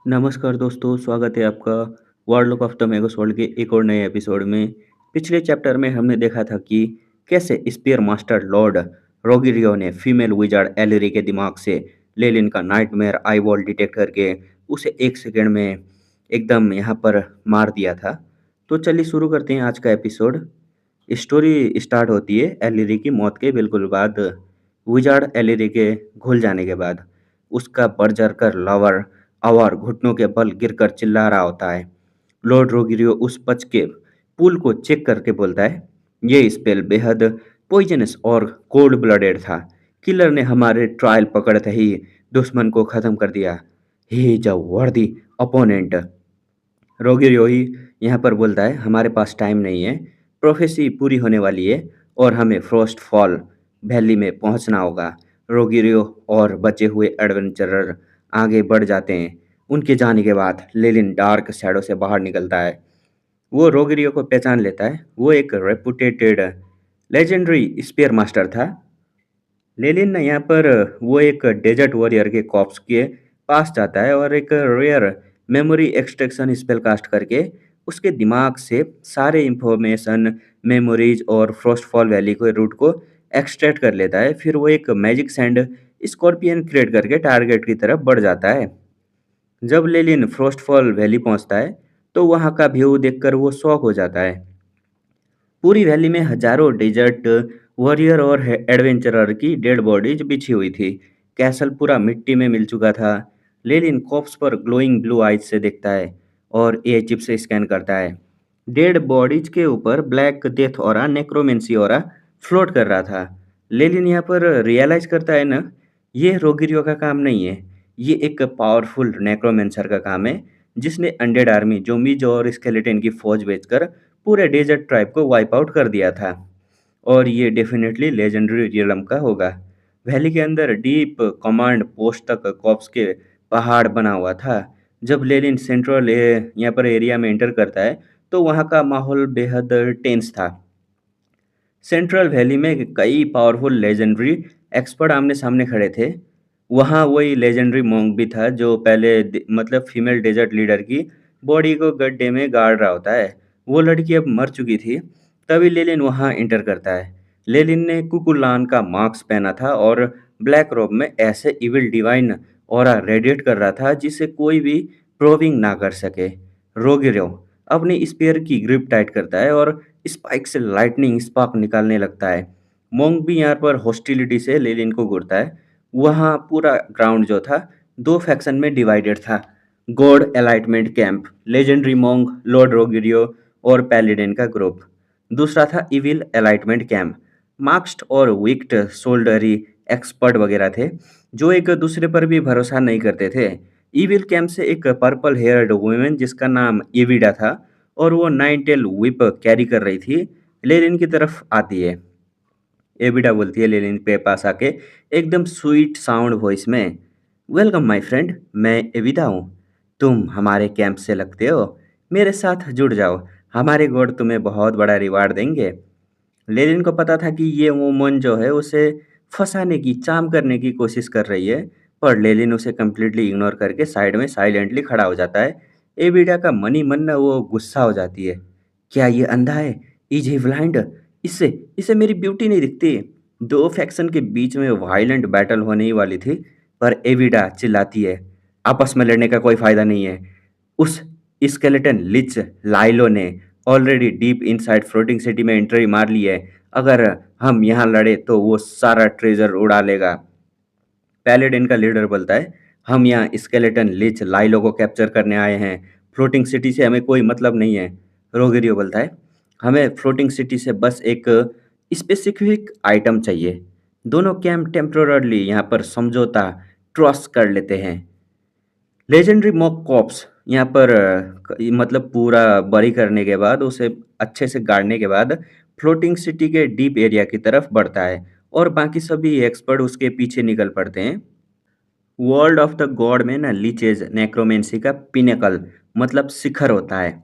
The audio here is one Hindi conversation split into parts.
नमस्कार दोस्तों, स्वागत है आपका world of the Magos world के एक और नए एपिसोड में। पिछले चैप्टर में हमने देखा था कि कैसे स्पीयर मास्टर लॉर्ड रोगिरियो ने फीमेल विजार्ड एलिरी के दिमाग से लेलिन का नाइटमेयर आईबॉल डिटेक्ट करके उसे एक सेकंड में एकदम यहाँ पर मार दिया था। तो चलिए शुरू करते हैं आज का एपिसोड। स्टोरी स्टार्ट होती है एलिरी की मौत के बिल्कुल बाद। विजार्ड एलिरी के घुल जाने के बाद उसका बर्जरकर लवर और घुटनों के बल गिरकर चिल्ला रहा होता है। लॉर्ड रोगिरियो उस पच के पुल को चेक करके बोलता है, ये स्पेल बेहद पॉइजनस और कोल्ड ब्लडेड था। किलर ने हमारे ट्रायल पकड़ते ही दुश्मन को खत्म कर दिया। ही इज अ वर्दी अपोनेंट। रोगिरियो ही यहाँ पर बोलता है, हमारे पास टाइम नहीं है। प्रोफेसी पूरी होने वाली है और हमें फ्रॉस्ट फॉल वैली में पहुंचना होगा। रोगिरियो और बचे हुए एडवेंचरर आगे बढ़ जाते हैं। उनके जाने के बाद लेलिन डार्क शैडो से बाहर निकलता है। वो रोगिरियो को पहचान लेता है। वो एक रेपुटेटेड लेजेंडरी स्पेयर मास्टर था। लेलिन ना यहाँ पर वो एक डेजर्ट वॉरियर के कॉप्स के पास जाता है और एक rare memory extraction spell cast करके उसके दिमाग से सारे इंफॉर्मेशन, मेमोरीज और फ्रॉस्टफॉल वैली के रूट को एक्सट्रैक्ट कर लेता है। फिर वो एक मैजिक सैंड स्कॉर्पियन क्रिएट करके टारगेट की तरफ बढ़ जाता है। जब लेलिन फ्रॉस्टफॉल वैली पहुंचता है तो वहां का व्यू देखकर वो शॉक हो जाता है। पूरी वैली में हजारों डेजर्ट वॉरियर और एडवेंचरर की डेड बॉडीज बिछी हुई थी। कैसल पूरा मिट्टी में मिल चुका था। लेलिन कॉप्स पर ग्लोइंग ब्लू आइज से देखता है और ए चिप से स्कैन करता है। डेड बॉडीज के ऊपर black death aura, necromancy aura float कर रहा था। लेलिन यहाँ पर रियलाइज करता है ना, ये रोगिरियो का काम नहीं है। ये एक पावरफुल नेक्रोमेंसर का काम है जिसने अनडेड आर्मी, जोम्बीज और स्केलेटन की फौज बेचकर पूरे डेजर्ट ट्राइब को वाइप आउट कर दिया था। और ये डेफिनेटली लेजेंडरी रियलम का होगा। वैली के अंदर डीप कमांड पोस्ट तक कॉप्स के पहाड़ बना हुआ था। जब लेनिन सेंट्रल यहाँ पर एरिया में एंटर करता है तो वहाँ का माहौल बेहद टेंस था। सेंट्रल वैली में कई पावरफुल लेजेंडरी एक्सपर्ट आमने सामने खड़े थे। वहाँ वही लेजेंडरी मॉन्क भी था जो पहले मतलब फीमेल डेजर्ट लीडर की बॉडी को गड्ढे में गाड़ रहा होता है। वो लड़की अब मर चुकी थी। तभी लेलिन वहाँ इंटर करता है। लेलिन ने कुकुलान का मास्क पहना था और ब्लैक रोब में ऐसे इविल डिवाइन ऑरा रेडिएट कर रहा था जिसे कोई भी प्रोविंग ना कर सके। रोगिरो अपनी स्पेयर की ग्रिप टाइट करता है और स्पाइक से लाइटनिंग स्पार्क निकालने लगता है। मोंग भी यहाँ पर हॉस्टिलिटी से लेलिन को घूरता है। वहाँ पूरा ग्राउंड जो था दो फैक्शन में डिवाइडेड था। गॉड एलाइटमेंट कैंप, लेजेंडरी मोंग, लॉर्ड रोगिरियो और पैलिडेन का ग्रुप। दूसरा था इविल एलाइटमेंट कैंप, मार्क्स्ड और विक्ड सोल्डरी एक्सपर्ट वगैरह थे जो एक दूसरे पर भी भरोसा नहीं करते थे। इविल कैंप से एक पर्पल हेयर्ड वुमेन जिसका नाम एविडा था और वो नाइन टेल व्हिप कैरी कर रही थी, लेनिन की तरफ आती है। एविडा बोलती है लेनिन के पास आके एकदम स्वीट साउंड वॉइस में, वेलकम माय फ्रेंड, मैं एविडा हूँ। तुम हमारे कैंप से लगते हो, मेरे साथ जुड़ जाओ, हमारे गॉड तुम्हें बहुत बड़ा रिवार्ड देंगे। लेनिन को पता था कि ये वुमन जो है उसे फंसाने की, चाम करने की कोशिश कर रही है, पर लेनिन उसे कम्प्लीटली इग्नोर करके साइड में साइलेंटली खड़ा हो जाता है। एविडा का मन ही मन ना वो गुस्सा हो जाती है। क्या ये अंधा है? Is he blind? इससे इसे मेरी ब्यूटी नहीं दिखती। दो फैक्शन के बीच में वायलेंट बैटल होने ही वाली थी, पर एविडा चिल्लाती है, आपस में लड़ने का कोई फायदा नहीं है। उस स्केलेटन लिच लाइलो ने already deep inside floating city में एंट्री मार ली है। अगर हम यहाँ लड़े तो वो सारा ट्रेजर उड़ा लेगा। पैलेडिन का लीडर बोलता है, हम यहाँ स्केलेटन लिच लाइलो को कैप्चर करने आए हैं, फ्लोटिंग सिटी से हमें कोई मतलब नहीं है। रोगेरियो बोलता है, हमें फ्लोटिंग सिटी से बस एक स्पेसिफिक आइटम चाहिए। दोनों कैंप टेम्पोररली यहाँ पर समझौता ट्रस्ट कर लेते हैं। लेजेंडरी मॉक कॉप्स यहाँ पर मतलब पूरा बरी करने के बाद, उसे अच्छे से गाड़ने के बाद फ्लोटिंग सिटी के डीप एरिया की तरफ बढ़ता है और बाकी सभी एक्सपर्ट उसके पीछे निकल पड़ते हैं। वर्ल्ड ऑफ द गॉड में ना लीचेज नेक्रोमेंसी का पिनेकल मतलब शिखर होता है।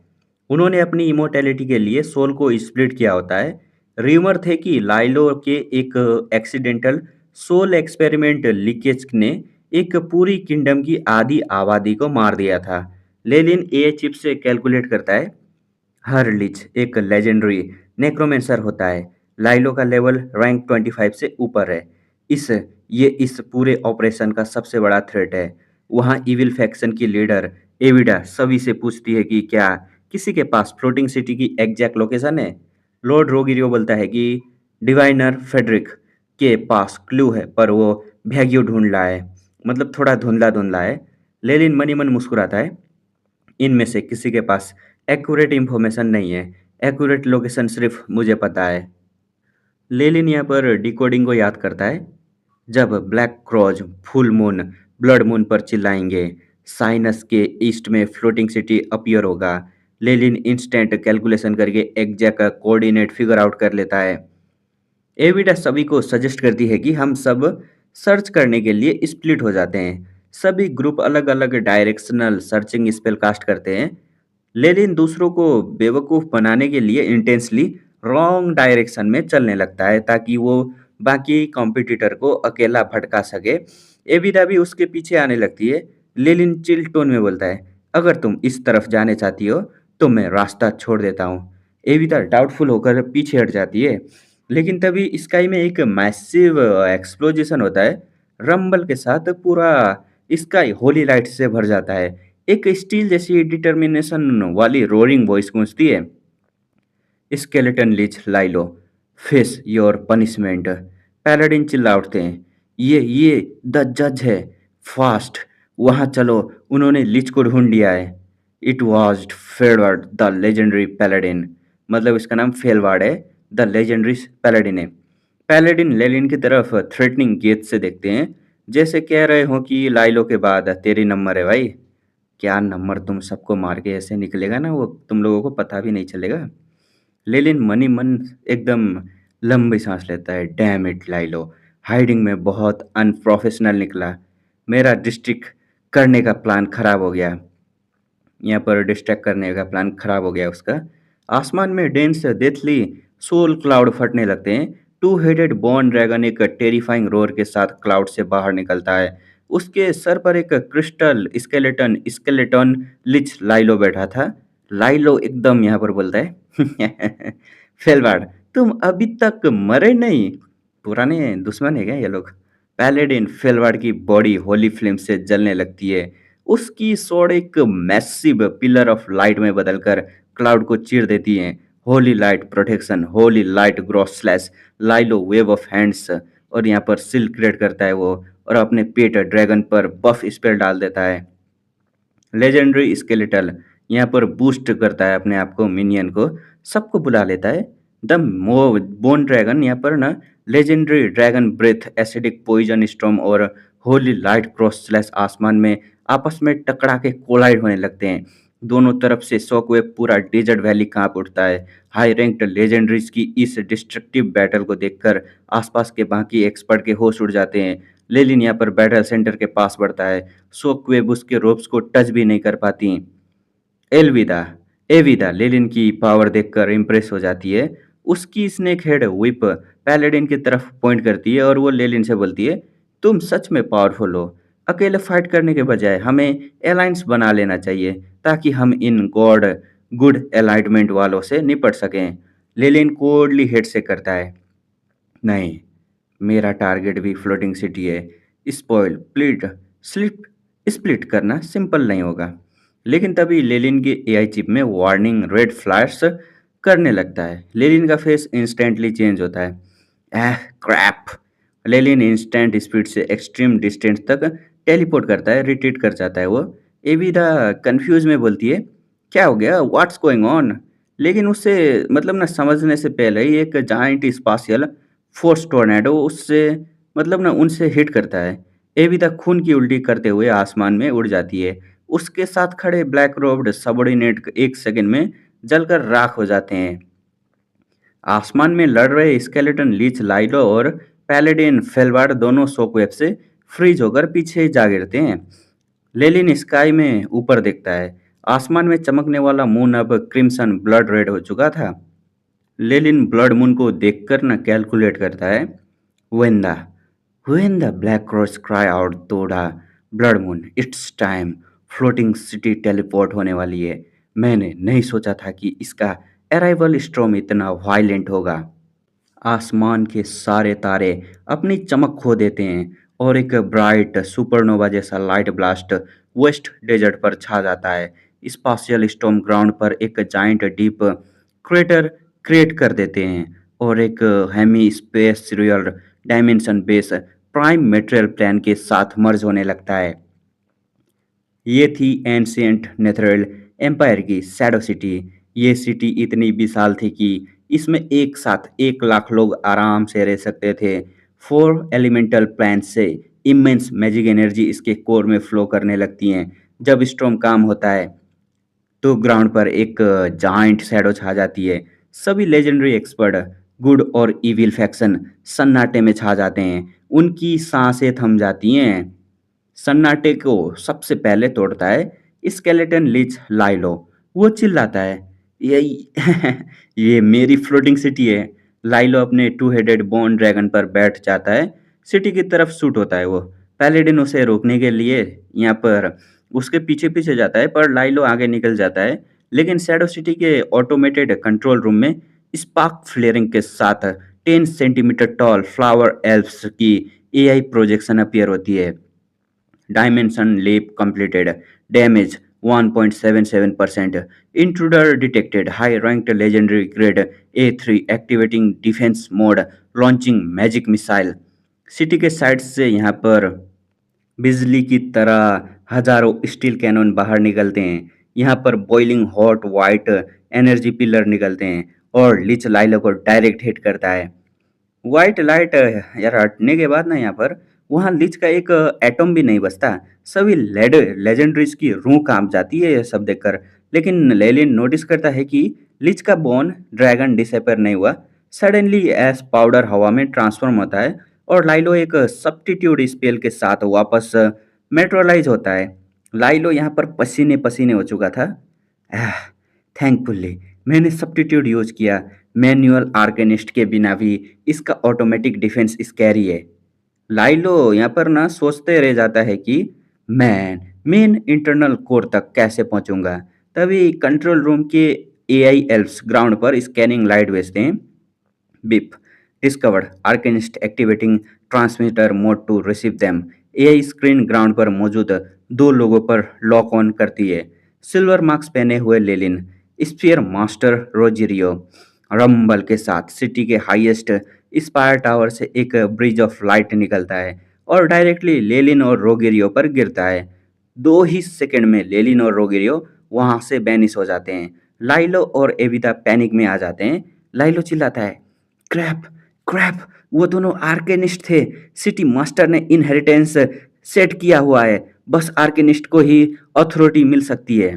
उन्होंने अपनी इमोर्टैलिटी के लिए सोल को स्प्लिट किया होता है। र्यूमर थे कि लाइलो के एक एक्सीडेंटल सोल एक्सपेरिमेंट लीकेज ने एक पूरी किंगडम की आधी आबादी को मार दिया था। लेनिन एआई चिप से कैलकुलेट करता है, हर लीच एक लेजेंडरी नेक्रोमेंसर होता है। लाइलो का लेवल रैंक 25 से ऊपर है। इस ये इस पूरे ऑपरेशन का सबसे बड़ा थ्रेट है। वहाँ इविल फैक्शन की लीडर एविडा सभी से पूछती है कि क्या किसी के पास फ्लोटिंग सिटी की एग्जैक्ट लोकेशन है। लॉर्ड रोगिरियो बोलता है कि डिवाइनर फेडरिक के पास क्लू है, पर वो भैग्यू ढूंढ रहा है, मतलब थोड़ा धुंधला धुंधला है। लेलिन मनी मन मुस्कुराता है, इनमें से किसी के पास एक्यूरेट इंफॉर्मेशन नहीं है। एक्यूरेट लोकेशन सिर्फ मुझे पता है। लेलिन यहाँ पर डिकोडिंग को याद करता है। जब black crows full moon blood moon पर चिल्लाएंगे, साइनस के ईस्ट में फ्लोटिंग सिटी अपीयर होगा। लेलिन इंस्टेंट कैलकुलेशन करके एग्जैक्ट कोऑर्डिनेट फिगर आउट कर लेता है। एविडा सभी को सजेस्ट करती है कि हम सब सर्च करने के लिए स्प्लिट हो जाते हैं। सभी ग्रुप अलग अलग डायरेक्शनल सर्चिंग स्पेल कास्ट करते हैं। लेनिन दूसरों को बेवकूफ़ बनाने के लिए इंटेंसली रॉन्ग डायरेक्शन में चलने लगता है ताकि वो बाकी कॉम्पिटिटर को अकेला भटका सके। एविडा भी उसके पीछे आने लगती है। लेनिन चिल टोन में बोलता है, अगर तुम इस तरफ जाने चाहती हो तो मैं रास्ता छोड़ देता हूँ। एविडा डाउटफुल होकर पीछे हट जाती है। लेकिन तभी स्काई में एक मैसिव एक्सप्लोजन होता है। रंबल के साथ पूरा स्काई होली लाइट से भर जाता है। एक स्टील जैसी डिटर्मिनेशन वाली रोरिंग वॉइस गूंजती है, skeleton leech Lailo, face your punishment. Paladin चिल्ला उठते हैं, ये द जज है, फास्ट वहां चलो, उन्होंने लिच को ढूंढ लिया है। इट वॉज फेलवर्ड द लेजेंडरी पैलाडिन, मतलब इसका नाम फेलवार्ड है, द लेजेंडरी पैलाडिन है। पैलाडिन लेलिन की तरफ थ्रेटनिंग गेज से देखते हैं, जैसे कह रहे हो कि लाइलो के बाद तेरी नंबर है भाई। क्या नंबर, तुम सबको मार के ऐसे निकलेगा ना, वो तुम लोगों को पता भी नहीं चलेगा। लेलिन मनी मन एकदम लंबी सांस लेता है। डैम इट लाइलो, हाइडिंग में बहुत अनप्रोफेशनल निकला। मेरा डिस्ट्रिक्ट करने का प्लान खराब हो गया। यहाँ पर डिस्ट्रैक्ट करने का प्लान खराब हो गया उसका। आसमान में डेंस डेथली सोल क्लाउड फटने लगते हैं। टू हेडेड बॉर्न ड्रैगन एक टेरिफाइंग रोर के साथ क्लाउड से बाहर निकलता है। उसके सर पर एक क्रिस्टल स्केलेटन स्केलेटन लिच लाइलो बैठा था। लाइलो एकदम यहाँ पर बोलता है, फेलवार्ड, तुम अभी तक मरे नहीं। पुराने दुश्मन है क्या ये लोग। पैलेडिन फेलवार्ड की बॉडी होली फ्लेम से जलने लगती है। उसकी स्वord एक मैसिव पिलर ऑफ लाइट में बदलकर क्लाउड को चीर देती है। Holy light protection, holy light cross slash, Lailo wave of hands, और यहाँ पर सिल्क क्रिएट करता है वो, और अपने पेट ड्रैगन पर बफ स्पेल डाल देता है। लेजेंडरी स्केलेटल यहाँ पर बूस्ट करता है अपने आप को, मिनियन को, सबको बुला लेता है। द मो बोन ड्रैगन यहाँ पर ना legendary dragon breath, acidic poison storm और होली लाइट क्रॉस स्लैश आसमान में आपस में टकरा के कोलाइड होने लगते हैं। दोनों तरफ से शॉकवेव पूरा डेजर्ट वैली कांप उठता है। हाई रैंक्ड लेजेंडरीज की इस डिस्ट्रक्टिव बैटल को देखकर आसपास के बाकी एक्सपर्ट के होश उड़ जाते हैं। लेलिन यहाँ पर बैटल सेंटर के पास बढ़ता है। शॉकवेव उसके रोप्स को टच भी नहीं कर पाती। एलविदा एविदा लेलिन की पावर देखकर इम्प्रेस हो जाती है। उसकी स्नेक हेड व्हिप पैलेडिन की तरफ पॉइंट करती है और वो लेलिन से बोलती है, तुम सच में पावरफुल हो। अकेले फाइट करने के बजाय हमें अलायंस बना लेना चाहिए ताकि हम इन गॉड गुड अलाइनमेंट वालों से निपट सकें। लेलिन कोडली हेड से करता है, नहीं, मेरा टारगेट भी फ्लोटिंग सिटी है। स्पॉइल प्लिट स्लिप स्प्लिट करना सिंपल नहीं होगा। लेकिन तभी लेलिन की एआई चिप में वार्निंग रेड फ्लैश करने लगता है। लेलिन का फेस इंस्टेंटली चेंज होता है। एह क्रैप। लेलिन इंस्टेंट स्पीड से एक्सट्रीम डिस्टेंस तक टेलीपोर्ट करता है, रिट्रीट कर जाता है वो। एविदा कंफ्यूज में बोलती है, क्या हो गया, व्हाट्स गोइंग ऑन। लेकिन उससे मतलब ना समझने से पहले ही एक जाइंट स्पाशियल फोर्स टोर्नेडो उससे मतलब ना उनसे हिट करता है। एविदा खून की उल्टी करते हुए आसमान में उड़ जाती है। उसके साथ खड़े ब्लैक रोब्ड सबऑर्डिनेट एक सेकंड में जलकर राख हो जाते हैं। आसमान में लड़ रहे स्केलेटन लीच लाइलो और पैलेडिन फेलवार्ड दोनों शॉकवेव से फ्रीज होकर पीछे जा गिरते हैं। लेलिन स्काई में ऊपर देखता है। आसमान में चमकने वाला मून अब क्रिम्सन ब्लड रेड हो चुका था। लेलिन ब्लड मून को देखकर न कैलकुलेट करता है, वेंदा When the black crows cry out to the blood moon, it's time. Floating city teleport होने वाली है। मैंने नहीं सोचा था कि इसका अराइवल स्ट्रोम इतना वायलेंट होगा। आसमान के सारे तारे अपनी चमक खो देते हैं और एक ब्राइट सुपरनोवा जैसा लाइट ब्लास्ट वेस्ट डेजर्ट पर छा जाता है। स्पाशियल स्टॉर्म ग्राउंड पर एक जाइंट डीप क्रेटर क्रिएट कर देते हैं और एक hemi space real dimension base prime material plan के साथ मर्ज होने लगता है। ये थी एंशिएंट नेथरल एम्पायर की शैडो सिटी। ये सिटी इतनी विशाल थी कि इसमें एक साथ 1 लाख लोग आराम से रह सकते थे। फोर एलिमेंटल प्लैनेट से इमेंस मैजिक एनर्जी इसके कोर में फ्लो करने लगती हैं। जब स्टॉर्म काम होता है तो ग्राउंड पर एक जाइंट शैडो छा जाती है। सभी लेजेंडरी एक्सपर्ट गुड और इविल फैक्शन सन्नाटे में छा जाते हैं। उनकी सांसें थम जाती हैं। सन्नाटे को सबसे पहले तोड़ता है स्केलेटन लीच लाइलो। वो चिल्लाता है, ये ये मेरी फ्लोटिंग सिटी है। लाइलो अपने टू हेडेड बोन ड्रैगन पर बैठ जाता है। सिटी की तरफ शूट होता है वो। पैलेडिन उसे रोकने के लिए यहाँ पर उसके पीछे पीछे जाता है पर लाइलो आगे निकल जाता है। लेकिन शैडो सिटी के ऑटोमेटेड कंट्रोल रूम में स्पार्क फ्लेयरिंग के साथ 10 सेंटीमीटर टॉल फ्लावर एल्फ्स की एआई प्रोजेक्शन अपीयर होती है। Dimension leap completed. Damage 1.77%. Intruder detected. High ranked legendary grade A3 activating defense mode. Launching magic missile. City के साइड से यहाँ पर बिजली की तरह हजारों स्टील कैनन बाहर निकलते हैं। यहाँ पर boiling hot white energy pillar निकलते हैं और लिच लाइलो को डायरेक्ट हिट करता है। व्हाइट लाइट यार हटने के बाद ना यहाँ पर वहाँ लीच का एक एटम भी नहीं बचता। सभी लेजेंडरीज की रूह कांप जाती है ये सब देखकर। लेकिन लेलिन नोटिस करता है कि लीच का बोन ड्रैगन डिसअपेयर नहीं हुआ। सडनली एस पाउडर हवा में ट्रांसफॉर्म होता है और लाइलो एक सब्स्टिट्यूट स्पेल के साथ वापस मेट्रोलाइज होता है। लाइलो यहाँ पर पसीने पसीने हो चुका था। थैंकफुली मैंने सब्स्टिट्यूट यूज किया। मैनुअल आर्केनिस्ट के बिना भी इसका ऑटोमेटिक डिफेंस स्कैरी है। लाइलो यहाँ पर ना सोचते रह जाता है कि मेन इंटरनल कोर तक कैसे पहुंचूंगा। तभी कंट्रोल रूम के एआई एल्फ्स ग्राउंड पर स्कैनिंग लाइट भेजते हैं। Beep discovered arcanist activating transmitter mode to receive them. AI screen ground पर मौजूद 2 लोगों पर लॉक ऑन करती है। सिल्वर मार्क्स पहने हुए लेलिन, स्फीयर मास्टर रोजिरियो। रंबल के साथ सिटी के हाईएस्ट स्पायर टावर से एक ब्रिज ऑफ लाइट निकलता है और डायरेक्टली लेलिन और रोगिरियो पर गिरता है। 2 ही सेकंड में लेलिन और रोगिरियो वहां से बैनिश हो जाते हैं। लाइलो और एविदा पैनिक में आ जाते हैं। लाइलो चिल्लाता है, क्रैप क्रैप, वो दोनों आर्केनिस्ट थे। सिटी मास्टर ने इनहेरिटेंस सेट किया हुआ है। बस आर्केनिस्ट को ही अथॉरिटी मिल सकती है।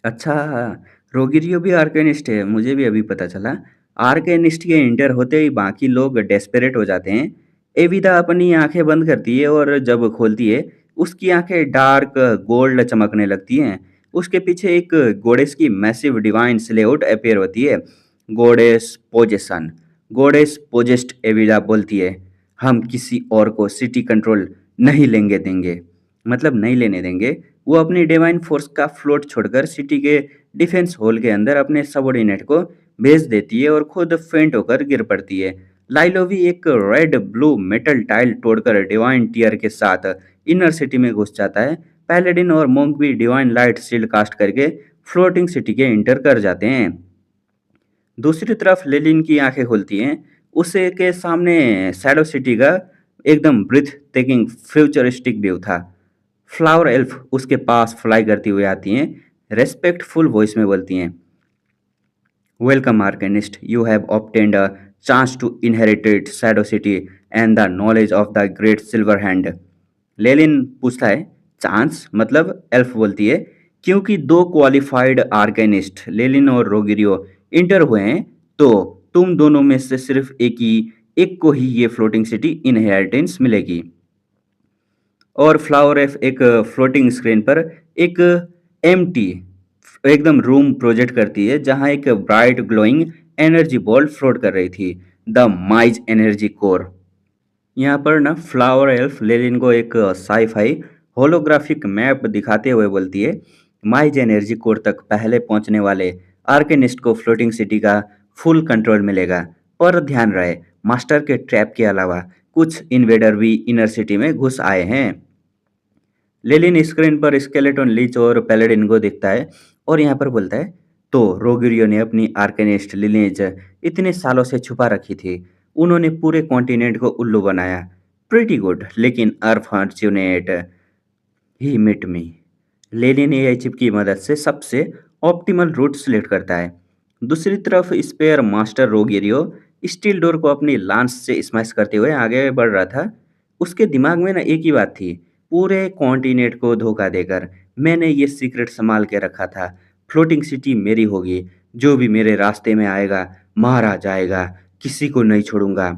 अच्छा, रोगिरियो भी आर्केनिस्ट है, मुझे भी अभी पता चला। आर्केनिस्ट के इंटर होते ही बाकी लोग डेस्परेट हो जाते हैं। एविदा अपनी आंखें बंद करती है और जब खोलती है उसकी आंखें डार्क गोल्ड चमकने लगती हैं। उसके पीछे एक गोडेस की मैसिव डिवाइन स्लेउट अपीयर होती है। गोडेस पोजेसन। गोडेस पोजेस्ट एविडा बोलती है, हम किसी और को सिटी कंट्रोल नहीं लेंगे देंगे, मतलब नहीं लेने देंगे। वो अपनी डिवाइन फोर्स का फ्लोट छोड़कर सिटी के डिफेंस होल के अंदर अपने सबऑर्डिनेट को भेज देती है और खुद फेंट होकर गिर पड़ती है। लाइलो भी एक रेड ब्लू मेटल टाइल तोड़कर डिवाइन टीयर के साथ इनर सिटी में घुस जाता है। पैलेडिन और मोंक भी डिवाइन लाइट शील्ड कास्ट करके फ्लोटिंग सिटी के इंटर कर जाते हैं। दूसरी तरफ लेलिन की आंखें खुलती हैं। उसे के सामने शैडो सिटी का एकदम ब्रीथ टेकिंग फ्यूचरिस्टिक व्यू था। फ्लावर एल्फ उसके पास फ्लाई करती हुई आती हैं। रेस्पेक्टफुल वॉइस में बोलती हैं, welcome arcanist, you have obtained a chance to inherited shadow city and the knowledge of the great silver hand. Lelin पूछता है, चांस मतलब? एल्फ बोलती है, क्योंकि 2 क्वालिफाइड आर्केनिस्ट लेलिन और रोगिरियो इंटर हुए हैं तो तुम दोनों में से सिर्फ एक को ही ये फ्लोटिंग सिटी इनहेरिटेंस मिलेगी। और फ्लावर एफ एक फ्लोटिंग स्क्रीन पर एक एम्प्टी एकदम रूम प्रोजेक्ट करती है जहां एक bright glowing energy ball float कर रही थी, द माइज एनर्जी कोर। यहाँ पर ना फ्लावर एल्फ लेलिन को एक साई-फाई होलोग्राफिक मैप दिखाते हुए बोलती है, माइज एनर्जी कोर तक पहले पहुंचने वाले आर्केनिस्ट को फ्लोटिंग सिटी का फुल कंट्रोल मिलेगा। पर ध्यान रहे, मास्टर के ट्रैप के अलावा कुछ इन्वेडर भी इनर सिटी में घुस आए हैं। लेलिन स्क्रीन पर स्केलेटन लीच और पैलेडिन को दिखता है और यहाँ पर बोलता है, तो रोगिरियो ने अपनी आर्केनिस्ट लिनेज इतने सालों से छुपा रखी थी। उन्होंने पूरे कॉन्टिनेंट को उल्लू बनाया। प्रीटी गुड, लेकिन अनफॉर्चुनेट ही मिट मी। लेनिन एआई चिप की मदद से सबसे ऑप्टिमल रूट सिलेक्ट करता है। दूसरी तरफ स्पेयर मास्टर रोगेरियो स्टील डोर को अपनी लांस से स्मैश करते हुए आगे बढ़ रहा था। उसके दिमाग में ना एक ही बात थी, पूरे कॉन्टिनेंट को धोखा देकर मैंने ये सीक्रेट संभाल के रखा था। फ्लोटिंग सिटी मेरी होगी, जो भी मेरे रास्ते में आएगा मारा जाएगा, किसी को नहीं छोड़ूंगा।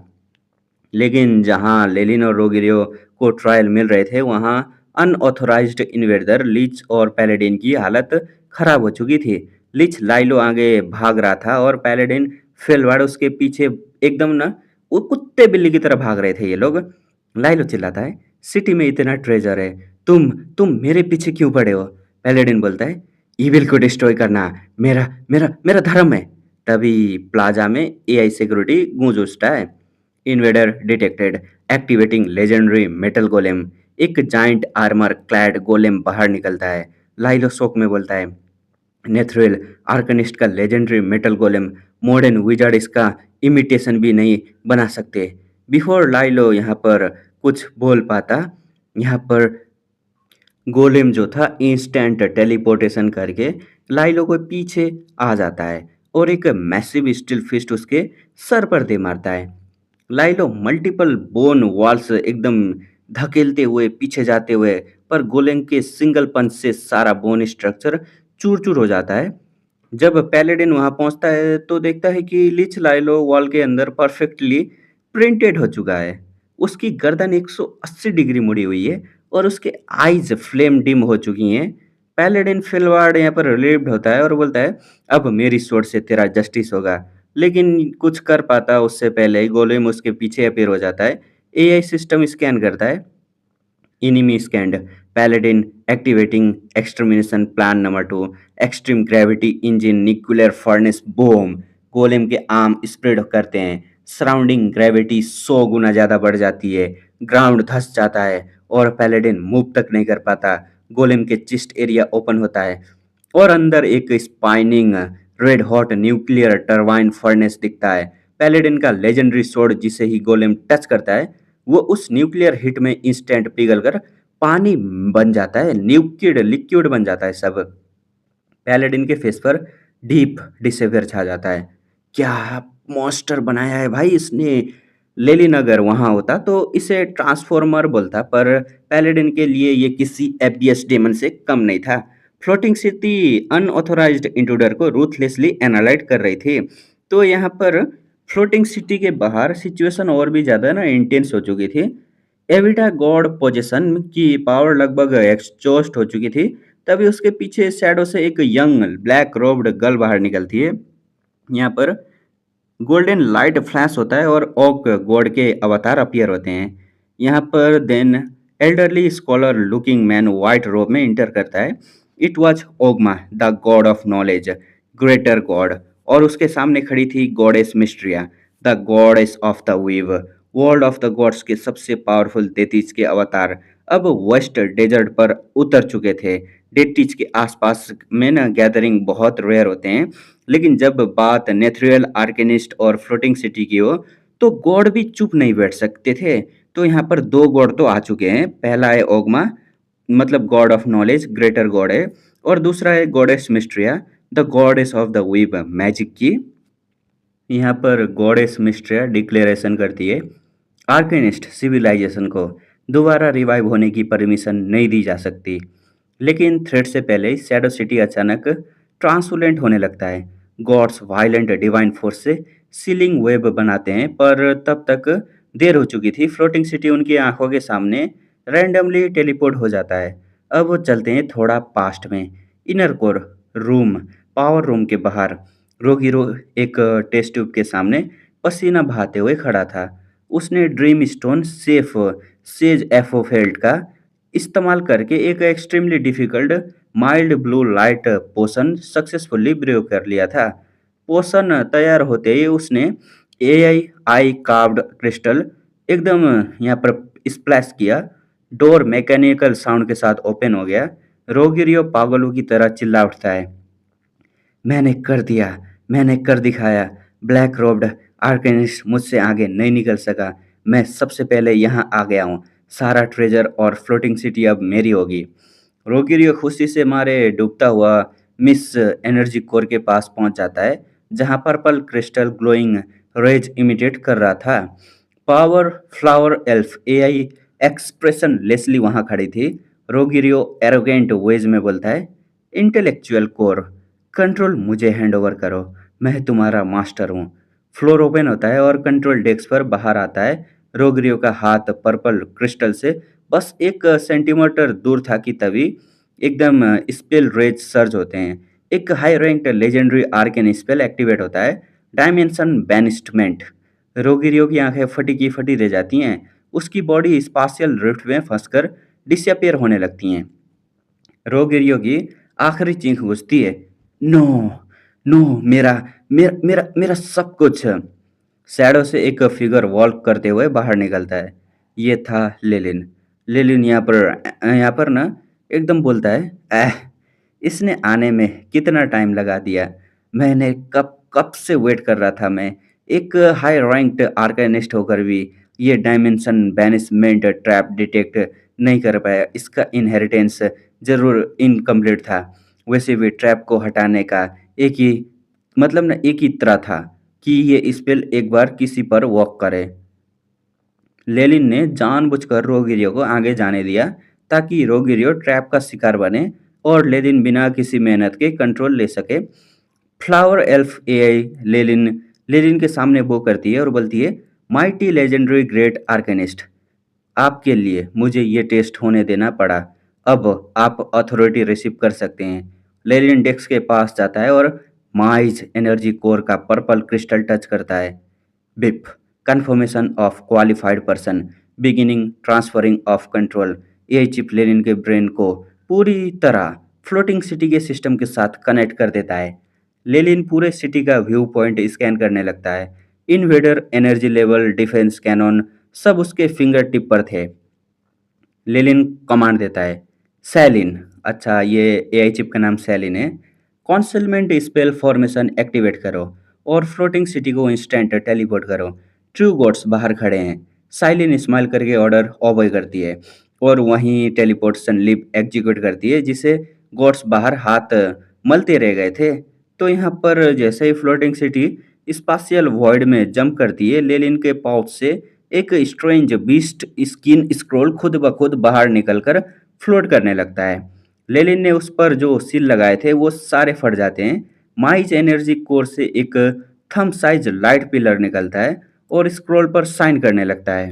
लेकिन जहां लेलिन और रोगिरियो को ट्रायल मिल रहे थे, वहां अनऑथोराइज्ड इन्वेडर लिच और पैलेडिन की हालत खराब हो चुकी थी। लिच लाइलो आगे भाग रहा था और पैलेडिन फेलवाड़ उसके पीछे एकदम ना, वो कुत्ते बिल्ली की तरह भाग रहे थे ये लोग। लाइलो चिल्लाता है, सिटी में इतना ट्रेजर है, तुम मेरे पीछे क्यों पड़े हो? पैलेडिन बोलता है, ईविल को डिस्ट्रॉय करना मेरा मेरा मेरा धर्म है। तभी प्लाजा में एआई सिक्योरिटी गूंज उठता है। Invader detected, activating legendary metal golem. एक जाइंट आर्मर क्लैड गोलेम बाहर निकलता है। लाइलो शोक में बोलता है, नेथ्रिल आर्कनिस्ट का legendary metal golem, modern wizard इसका इमिटेशन भी नहीं बना सकते। बिफोर लाइलो यहाँ पर कुछ बोल पाता, यहाँ पर गोलेम जो था इंस्टेंट टेलीपोर्टेशन करके लाइलो को पीछे आ जाता है और एक मैसिव स्टील फिस्ट उसके सर पर दे मारता है। लाइलो मल्टीपल बोन वॉल्स एकदम धकेलते हुए पीछे जाते हुए, पर गोलेम के सिंगल पंच से सारा बोन स्ट्रक्चर चूर चूर हो जाता है। जब पैलेडिन वहां पहुंचता है तो देखता है कि लिच लाइलो वॉल के अंदर परफेक्टली प्रिंटेड हो चुका है। उसकी गर्दन 180 डिग्री मुड़ी हुई है और उसके आईज फ्लेम डिम हो चुकी हैं। पैलेडिन फिलवार्ड यहाँ पर रिलीव्ड होता है और बोलता है, अब मेरी स्वord से तेरा जस्टिस होगा। लेकिन कुछ कर पाता उससे पहले ही गोलेम उसके पीछे अपीयर हो जाता है। एआई सिस्टम स्कैन करता है, enemy scanned, paladin activating extermination plan number 2, extreme gravity engine nuclear furnace boom। Golem के आर्म स्प्रेड करते हैं, सराउंडिंग ग्रेविटी 100 गुना ज़्यादा बढ़ जाती है। ग्राउंड धंस जाता है और पैलेडिन मूव तक नहीं कर पाता। गोलेम के चिस्ट एरिया ओपन होता है और अंदर एक spinning red hot nuclear turbine furnace दिखता है। पैलेडिन का लेजेंडरी स्वॉर्ड जिसे ही गोलेम टच करता है, वो उस न्यूक्लियर हिट में इंस्टेंट पिघलकर पानी बन जाता है, लिक्विड लिक्विड बन जाता है सब। पैलेडिन के फेस पर डीप डिसेवियर छा जाता है। क्या मॉन्स्टर बनाया है भाई इसने! लेलिन अगर वहां होता तो इसे ट्रांसफॉर्मर बोलता, पर पैलेडिन के लिए ये किसी एबियस डेमन से कम नहीं था। फ्लोटिंग सिटी अनऑथोराइज्ड इंट्रूडर को रूथलेसली एनालाइज कर रही थी। तो यहाँ पर फ्लोटिंग सिटी के बाहर सिचुएशन और भी ज़्यादा ना इंटेंस हो चुकी थी। एविटा गॉड पोजेशन की पावर लगभग एक्सजॉस्ट हो चुकी थी। तभी उसके पीछे शैडो से एक यंग ब्लैक रोब्ड गर्ल बाहर निकलती है। यहाँ पर गोल्डन लाइट फ्लैश होता है और ओक गॉड के अवतार अपीयर होते हैं। यहाँ पर then elderly scholar looking man white robe में इंटर करता है। It was Ogma the god of knowledge, greater god, और उसके सामने खड़ी थी goddess Mystria, the goddess of the weave, world of the gods के सबसे पावरफुल डेटिज के अवतार अब वेस्ट डेजर्ट पर उतर चुके थे। डेटिज के आसपास में ना गैदरिंग बहुत रेयर होते हैं, लेकिन जब बात नेथरियल आर्केनिस्ट और फ्लोटिंग सिटी की हो तो गॉड भी चुप नहीं बैठ सकते थे। तो यहाँ पर दो गॉड तो आ चुके हैं। पहला है ओगमा, मतलब god of knowledge, greater god है, और दूसरा है goddess Mystria, the goddess of the weave, magic की। यहाँ पर गॉडेस मिस्ट्रिया डिक्लेरेशन करती है, आर्केनिस्ट सिविलाइजेशन को दोबारा रिवाइव होने की परमिशन नहीं दी जा सकती। लेकिन थ्रेड से पहले शैडो सिटी अचानक ट्रांसुलेंट होने लगता है। गॉड्स वायलेंट डिवाइन फोर्स से सीलिंग वेब बनाते हैं, पर तब तक देर हो चुकी थी। फ्लोटिंग सिटी उनकी आंखों के सामने रैंडमली टेलीपोर्ट हो जाता है। अब वो चलते हैं थोड़ा पास्ट में। Inner core room, power room के बाहर रोगिरो एक टेस्ट ट्यूब के सामने पसीना बहाते हुए खड़ा था। उसने ड्रीम स्टोन सेफ सेज एफोफेल्ट का इस्तेमाल करके एक extremely difficult mild blue light potion successfully brew कर लिया था। पोशन तैयार होते ही उसने एआई आई कार्व्ड क्रिस्टल एकदम यहाँ पर स्प्लैश किया। डोर मैकेनिकल साउंड के साथ ओपन हो गया। रोगिरियो पागलों की तरह चिल्ला उठता है, मैंने कर दिया, मैंने कर दिखाया। ब्लैक रोब्ड आर्केनिस्ट मुझसे आगे नहीं निकल सका। मैं सबसे पहले यहाँ आ गया हूँ। सारा ट्रेजर और फ्लोटिंग सिटी अब मेरी होगी। रोगिरियो खुशी से मारे डूबता हुआ मिस एनर्जी कोर के पास पहुंच जाता है, जहां purple crystal glowing rays imitate कर रहा था। Power flower elf AI expression Leslie वहां खड़ी थी। रोगिरियो एरोगेंट वेज में बोलता है, इंटेलेक्चुअल कोर कंट्रोल मुझे हैंड ओवर करो, मैं तुम्हारा मास्टर हूँ। फ्लोर ओपन होता है और कंट्रोल डेस्क पर बाहर आता है। रोगरियो का हाथ पर्पल क्रिस्टल से बस एक सेंटीमीटर दूर था कि तभी एकदम स्पेल रेज सर्ज होते हैं। एक high ranked legendary Arkan spell activate होता है, डायमेंशन बैनिस्टमेंट। रोगिरियो की आंखें फटी की फटी रह जाती हैं। उसकी बॉडी स्पाशियल रिफ्ट में फंसकर डिसअपियर होने लगती हैं। रोगिरियो की आखिरी चीख गुजती है, नो नो, मेरा मेरा मेरा मेरा सब कुछ। शैडो से एक फिगर वॉक करते हुए बाहर निकलता है। ये था लेलिन। लेलिन यहाँ पर ना एकदम बोलता है, एह, इसने आने में कितना टाइम लगा दिया। मैंने कब कब से वेट कर रहा था। मैं एक हाई रैंक्ड आर्केनिस्ट होकर भी ये डायमेंशन बैनिसमेंट ट्रैप डिटेक्ट नहीं कर पाया। इसका इनहेरिटेंस जरूर इनकम्प्लीट था। वैसे भी ट्रैप को हटाने का एक ही मतलब ना एक ही तरह था कि ये स्पेल एक बार किसी पर वर्क करे। लेलिन ने जानबूझकर रोगिरियो को आगे जाने दिया ताकि रोगिरियो ट्रैप का शिकार बने और लेलिन बिना किसी मेहनत के कंट्रोल ले सके। फ्लावर एल्फ एआई लेलिन लेलिन के सामने वो करती है और बोलती है, माइटी लेजेंडरी ग्रेट आर्केनिस्ट, आपके लिए मुझे ये टेस्ट होने देना पड़ा। अब आप अथॉरिटी रिसीव कर सकते हैं। लेलिन डेस्क के पास जाता है और माइज एनर्जी कोर का पर्पल क्रिस्टल टच करता है। Beep, confirmation of qualified person, beginning transferring of control. ये चिप लेनिन के ब्रेन को पूरी तरह फ्लोटिंग सिटी के सिस्टम के साथ कनेक्ट कर देता है। लेलिन पूरे सिटी का व्यू पॉइंट स्कैन करने लगता है। Invader, energy level, defense cannon सब उसके फिंगर टिप पर थे। लेलिन कमांड देता है, सैलिन, अच्छा ये एआई चिप का नाम सैलिन है, कॉन्सेलमेंट स्पेल फॉर्मेशन एक्टिवेट करो और फ्लोटिंग सिटी को इंस्टेंट टेलीपोर्ट करो। ट्रू गॉड्स बाहर खड़े हैं। साइलिन स्माइल करके ऑर्डर ऑबे करती है और वहीं टेलीपोर्टेशन लिप एग्जीक्यूट करती है, जिसे गॉड्स बाहर हाथ मलते रह गए थे। तो यहाँ पर जैसे ही फ्लोटिंग सिटी स्पाशियल वॉइड में जंप करती है, लेलिन के पाउच से एक स्ट्रेंज बीस्ट स्किन स्क्रॉल खुद ब खुद बाहर निकलकर फ्लोट करने लगता है। लेलिन ने उस पर जो सील लगाए थे वो सारे फट जाते हैं। माइज एनर्जी कोर से एक थंब साइज लाइट पिलर निकलता है और स्क्रॉल पर साइन करने लगता है।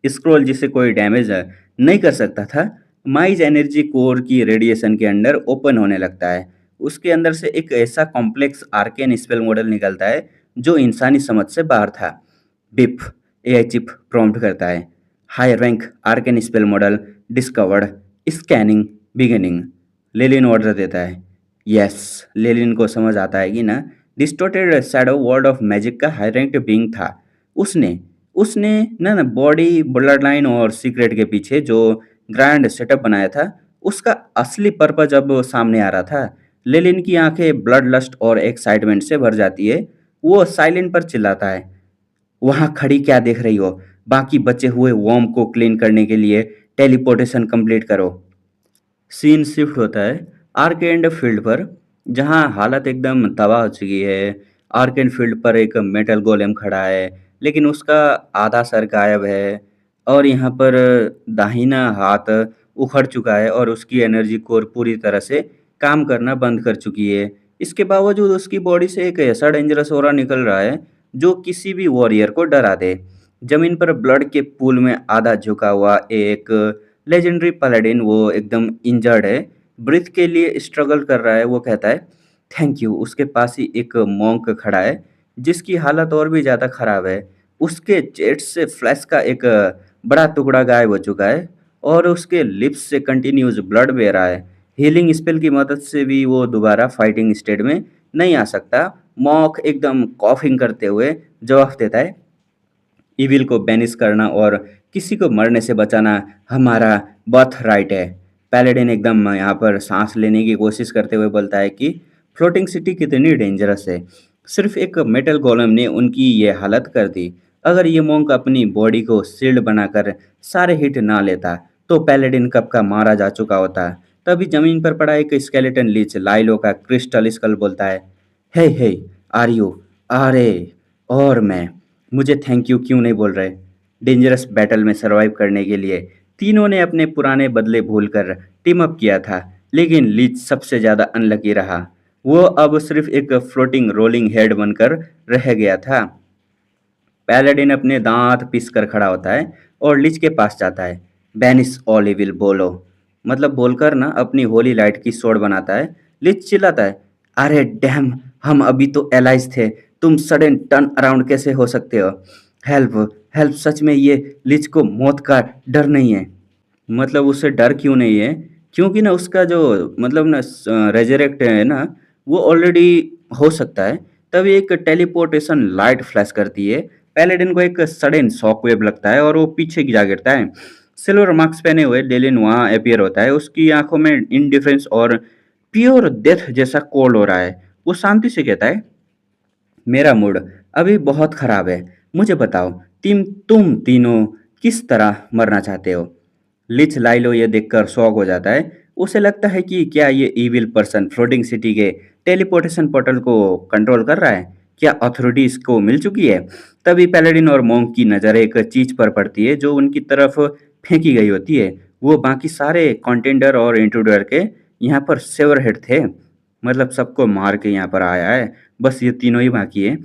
स्क्रॉल जिसे कोई डैमेज नहीं कर सकता था, माइज एनर्जी कोर की रेडिएशन के अंडर ओपन होने लगता है। उसके अंदर से एक ऐसा कॉम्प्लेक्स आर्केन स्पेल मॉडल निकलता है जो इंसानी समझ से बाहर था। बिप, एआई चिप प्रॉम्प्ट करता है, high rank arcane spell model discovered, scanning beginning. Lelin order देता है। यस, लेलिन को समझ आता है कि ना distorted shadow world of magic का हाई रैंक्ड बीइंग था। उसने उसने ना ना बॉडी ब्लड लाइन और सीक्रेट के पीछे जो ग्रैंड सेटअप बनाया था, उसका असली पर्पज अब सामने आ रहा था। लेलिन की आंखें ब्लड लस्ट और एक्साइटमेंट से भर जाती है। वो साइलेंट पर चिल्लाता है, वहां खड़ी क्या देख रही हो? बाकी बचे हुए वर्म को क्लीन करने के लिए टेलीपोर्टेशन कंप्लीट करो। सीन शिफ्ट होता है आर्केड फील्ड पर, जहां हालत एकदम तबाह हो चुकी है। आर्केड फील्ड पर एक मेटल गोलेम खड़ा है, लेकिन उसका आधा सर गायब है और यहाँ पर दाहिना हाथ उखड़ चुका है और उसकी एनर्जी कोर पूरी तरह से काम करना बंद कर चुकी है। इसके बावजूद उसकी बॉडी से एक ऐसा डेंजरस ऑरा निकल रहा है जो किसी भी वॉरियर को डरा दे। जमीन पर ब्लड के पूल में आधा झुका हुआ एक लेजेंडरी पैलेडिन, वो एकदम इंजर्ड है, ब्रीथ के लिए स्ट्रगल कर रहा है। वो कहता है, थैंक यू। उसके पास ही एक मॉन्क खड़ा है जिसकी हालत और भी ज़्यादा खराब है। उसके जेट से फ्लैश का एक बड़ा टुकड़ा गायब हो चुका है और उसके लिप्स से कंटिन्यूस ब्लड बह रहा है। हीलिंग स्पेल की मदद से भी वो दोबारा फाइटिंग स्टेट में नहीं आ सकता। मॉक एकदम कॉफिंग करते हुए जवाब देता है, इविल को बैनिश करना और किसी को मरने से बचाना हमारा बर्थ राइट है। पैलेडिन एकदम यहाँ पर सांस लेने की कोशिश करते हुए बोलता है कि फ्लोटिंग सिटी कितनी डेंजरस है। सिर्फ एक मेटल गोलम ने उनकी ये हालत कर दी। अगर ये मोंक अपनी बॉडी को शील्ड बनाकर सारे हिट ना लेता तो पैलेडिन कब का मारा जा चुका होता। तभी जमीन पर पड़ा एक स्केलेटन लीच लाइलो का क्रिस्टल स्कल बोलता है, हे हे, आर यू, अरे, और मैं, मुझे थैंक यू क्यों नहीं बोल रहे। डेंजरस बैटल में सरवाइव करने के लिए तीनों ने अपने पुराने बदले भूलकर टीम अप किया था, लेकिन लीच सबसे ज़्यादा अनलकी रहा। वो अब सिर्फ एक फ्लोटिंग रोलिंग हेड बनकर रह गया था। पैलेडिन अपने दांत पीस कर खड़ा होता है और लीच के पास जाता है। बैनिस ऑल इविल बोलो, मतलब बोलकर ना अपनी होली लाइट की सोड बनाता है। लीच चिल्लाता है, अरे डैम, हम अभी तो एलाइज थे, तुम सडन टर्न अराउंड कैसे हो सकते हो। हेल्प, हेल्प, सच में ये लीच को मौत का डर नहीं है। मतलब उससे डर क्यों नहीं है? क्योंकि ना उसका जो मतलब ना रेज़रेक्ट है ना, वो ऑलरेडी हो सकता है। तभी एक टेलीपोर्टेशन लाइट फ्लैश करती है। पैलेडिन को एक सडन शॉकवेव लगता है और वो पीछे गिरा गिरता है। सिल्वर मार्क्स पहने हुए लेलिन वहाँ अपीयर होता है। उसकी आंखों में इंडिफरेंस और प्योर डेथ जैसा कोल्ड हो रहा है। वो शांति से कहता है, मेरा मूड अभी बहुत खराब है। मुझे बताओ, तुम तीनों किस तरह मरना चाहते हो? लिच लाइलो ये देखकर शॉक हो जाता है। उसे लगता है कि क्या ये इविल पर्सन फ्लोटिंग सिटी के टेलीपोर्टेशन पोर्टल को कंट्रोल कर रहा है? क्या अथॉरिटी इसको मिल चुकी है? तभी पैलेडिन और मोंक की नज़र एक चीज पर पड़ती है जो उनकी तरफ फेंकी गई होती है। वो बाकी सारे कॉन्टेंडर और इंट्रूडर के यहाँ पर सेवर हेड थे। मतलब सबको मार के यहाँ पर आया है, बस ये तीनों ही बाकी है।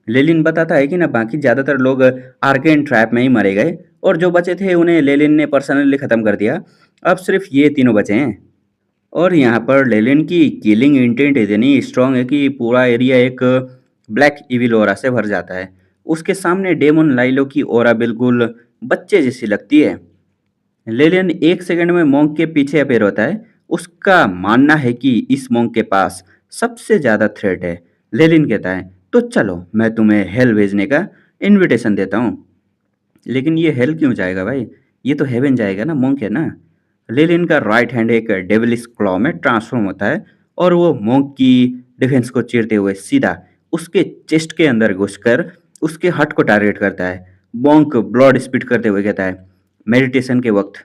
लेलिन बताता है कि ना बाकी ज़्यादातर लोग आर्केन ट्रैप में ही मरे गए और जो बचे थे उन्हें लेलिन ने पर्सनली ख़त्म कर दिया। अब सिर्फ ये तीनों बचे हैं। और यहाँ पर लेलिन की किलिंग इंटेंट इतनी स्ट्रांग है कि पूरा एरिया एक ब्लैक इविल ओरा से भर जाता है। उसके सामने डेमन लाइलो की ओरा बिल्कुल बच्चे जैसी लगती है। लेलिन एक सेकंड में मोंक के पीछे अपेयर होता है। उसका मानना है कि इस मोंक के पास सबसे ज़्यादा थ्रेट है। लेलिन कहता है, तो चलो मैं तुम्हें हेल भेजने का इनविटेशन देता हूँ। लेकिन ये हेल क्यों जाएगा भाई? ये तो हेवन जाएगा ना, मोंक है ना। लेलिन का राइट हैंड एक डेविलिश क्लॉ में ट्रांसफॉर्म होता है और वो मोंक की डिफेंस को चीरते हुए सीधा उसके चेस्ट के अंदर घुसकर उसके हार्ट को टारगेट करता है। मोंक ब्लड स्पिट करते हुए कहता है, मेडिटेशन के वक्त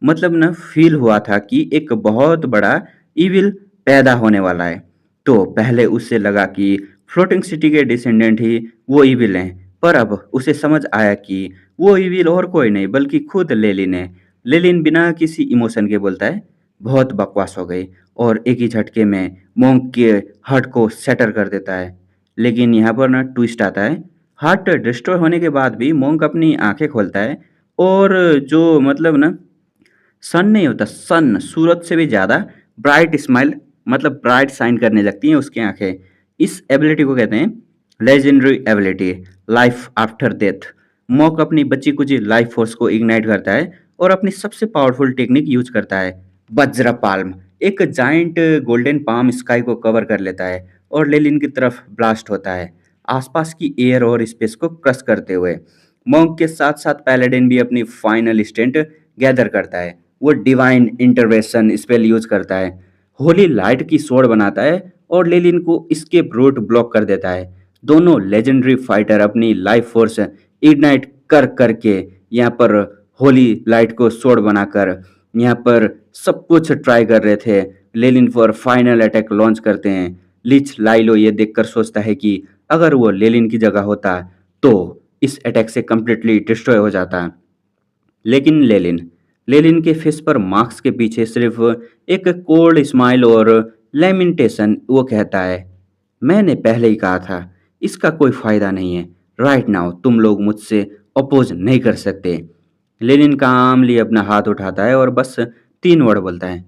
मतलब ना फील हुआ था कि एक बहुत बड़ा इविल पैदा होने वाला है। तो पहले उससे लगा कि फ्लोटिंग सिटी के डिसेंडेंट ही वो इविल हैं, पर अब उसे समझ आया कि वो इविल और कोई नहीं बल्कि खुद लेलिन है। लेलिन बिना किसी इमोशन के बोलता है, बहुत बकवास हो गई, और एक ही झटके में मोंक के हार्ट को सेटर कर देता है। लेकिन यहाँ पर ना ट्विस्ट आता है। हार्ट डिस्ट्रॉय होने के बाद भी मोंक अपनी आंखें खोलता है और जो मतलब ना सन नहीं होता, सन सूरज से भी ज़्यादा ब्राइट स्माइल मतलब ब्राइट शाइन करने लगती हैं उसकी आंखें। इस एबिलिटी को कहते हैं legendary ability, life after death. Mock अपनी बची कुची लाइफ फोर्स को इग्नाइट करता है और अपनी सबसे पावरफुल टेक्निक यूज करता है, वज्र पाल्म। एक जाइंट गोल्डन पाम स्काई को कवर कर लेता है और लेलिन की तरफ ब्लास्ट होता है, आसपास की एयर और स्पेस को क्रश करते हुए। मॉन्क के साथ साथ पैलेडिन भी अपनी फाइनल स्टेंट गैदर करता है। वो डिवाइन इंटरवेंशन स्पेल यूज करता है, होली लाइट की स्वord बनाता है और लेलिन को एस्केप रूट ब्लॉक कर देता है। दोनों लेजेंडरी फाइटर अपनी लाइफ फोर्स इग्नाइट कर करके यहाँ पर होली लाइट को स्वord बनाकर यहाँ पर सब कुछ ट्राई कर रहे थे। लेलिन पर फाइनल अटैक लॉन्च करते हैं। लिच लाइलो ये देखकर सोचता है कि अगर वो लेलिन की जगह होता तो इस अटैक से कंप्लीटली डिस्ट्रॉय हो जाता। लेकिन लेलिन लेलिन के फेस पर मार्क्स के पीछे सिर्फ एक कोल्ड स्माइल और लेमिनेशन। वो कहता है, मैंने पहले ही कहा था, इसका कोई फायदा नहीं है। राइट नाउ तुम लोग मुझसे अपोज नहीं कर सकते। लेनिन कामली अपना हाथ उठाता है और बस तीन वर्ड बोलता है,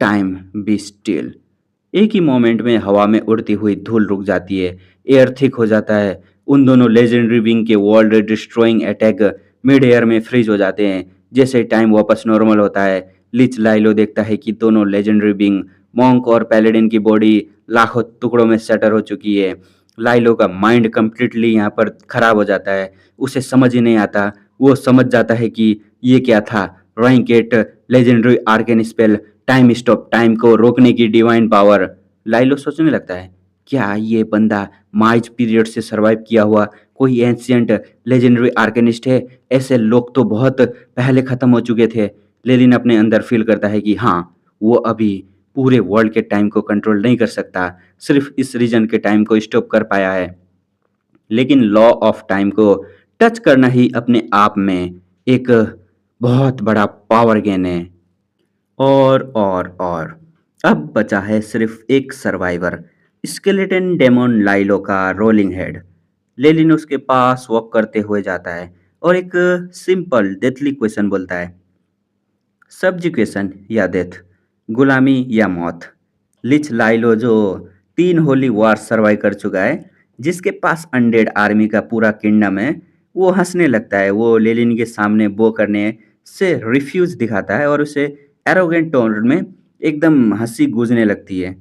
टाइम बी स्टिल। एक ही मोमेंट में हवा में उड़ती हुई धूल रुक जाती है, एयर थिक हो जाता है, उन दोनों लेजेंडरी बीइंग के world destroying attack mid air में फ्रीज हो जाते हैं। जैसे टाइम वापस नॉर्मल होता है, लिच लाइलो देखता है कि दोनों लेजेंडरी बीइंग मॉन्क और पैलेडिन की बॉडी लाखों टुकड़ों में शटर हो चुकी है। लाइलो का माइंड कंप्लीटली यहाँ पर खराब हो जाता है, उसे समझ ही नहीं आता। वो समझ जाता है कि ये क्या था, rank 8 legendary arcane spell, time stop time को रोकने की डिवाइन पावर। लाइलो सोचने लगता है, क्या ये बंदा माइज पीरियड से सरवाइव किया हुआ कोई एंशियंट लेजेंडरी आर्केनिस्ट है? ऐसे लोग तो बहुत पहले खत्म हो चुके थे। लेलिन अपने अंदर फील करता है कि हाँ, वो अभी पूरे वर्ल्ड के टाइम को कंट्रोल नहीं कर सकता, सिर्फ इस रीजन के टाइम को स्टॉप कर पाया है। लेकिन लॉ ऑफ टाइम को टच करना ही अपने आप में एक बहुत बड़ा पावर गेन है। और अब बचा है सिर्फ एक सर्वाइवर, स्केलेटन डेमोन लाइलो का रोलिंग हेड। लेलिन उसके पास वॉक करते हुए जाता है और एक सिंपल डेथली क्वेश्चन बोलता है, सब्जुकेशन या डेथ, गुलामी या मौत। लिच लाइलो जो 3 होली वॉर सर्वाइव कर चुका है, जिसके पास अनडेड आर्मी का पूरा किंगडम है, वो हंसने लगता है। वो लेलिन के सामने बो करने से रिफ्यूज दिखाता है और उसे एरोगेंट टोन में एकदम हंसी गूंजने लगती है।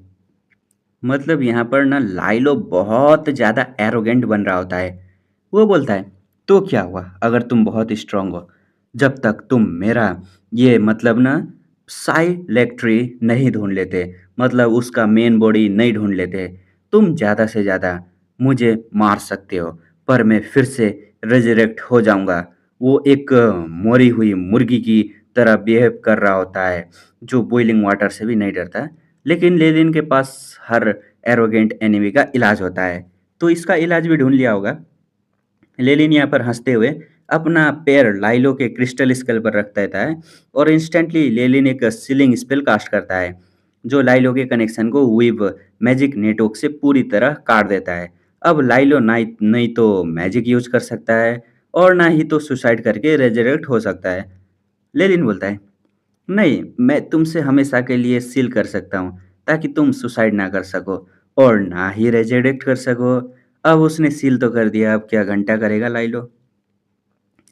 मतलब यहाँ पर ना लाइलो बहुत ज़्यादा एरोगेंट बन रहा होता है। वो बोलता है, तो क्या हुआ अगर तुम बहुत स्ट्रांग हो, जब तक तुम मेरा ये मतलब ना साइलेक्ट्री नहीं ढूंढ लेते, मतलब उसका मेन बॉडी नहीं ढूंढ लेते, तुम ज़्यादा से ज़्यादा मुझे मार सकते हो, पर मैं फिर से रेजरेक्ट हो जाऊंगा। वो एक मरी हुई मुर्गी की तरह बिहेव कर रहा होता है, जो बॉइलिंग वाटर से भी नहीं डरता। लेकिन लेलिन के पास हर एरोगेंट एनिमी का इलाज होता है, तो इसका इलाज भी ढूंढ लिया होगा। लेलिन यहाँ पर हंसते हुए अपना पैर लाइलो के क्रिस्टल स्केल पर रख देता है और इंस्टेंटली लेलिन एक सीलिंग स्पेल कास्ट करता है, जो लाइलो के कनेक्शन को वीव मैजिक नेटवर्क से पूरी तरह काट देता है। अब लाइलो नहीं नहीं तो मैजिक यूज कर सकता है और ना ही तो सुसाइड करके रेजरेक्ट हो सकता है। लेलिन बोलता है, नहीं, मैं तुमसे हमेशा के लिए सील कर सकता हूँ, ताकि तुम सुसाइड ना कर सको और ना ही रेजेरेक्ट कर सको। अब उसने सील तो कर दिया, अब क्या घंटा करेगा लाइलो।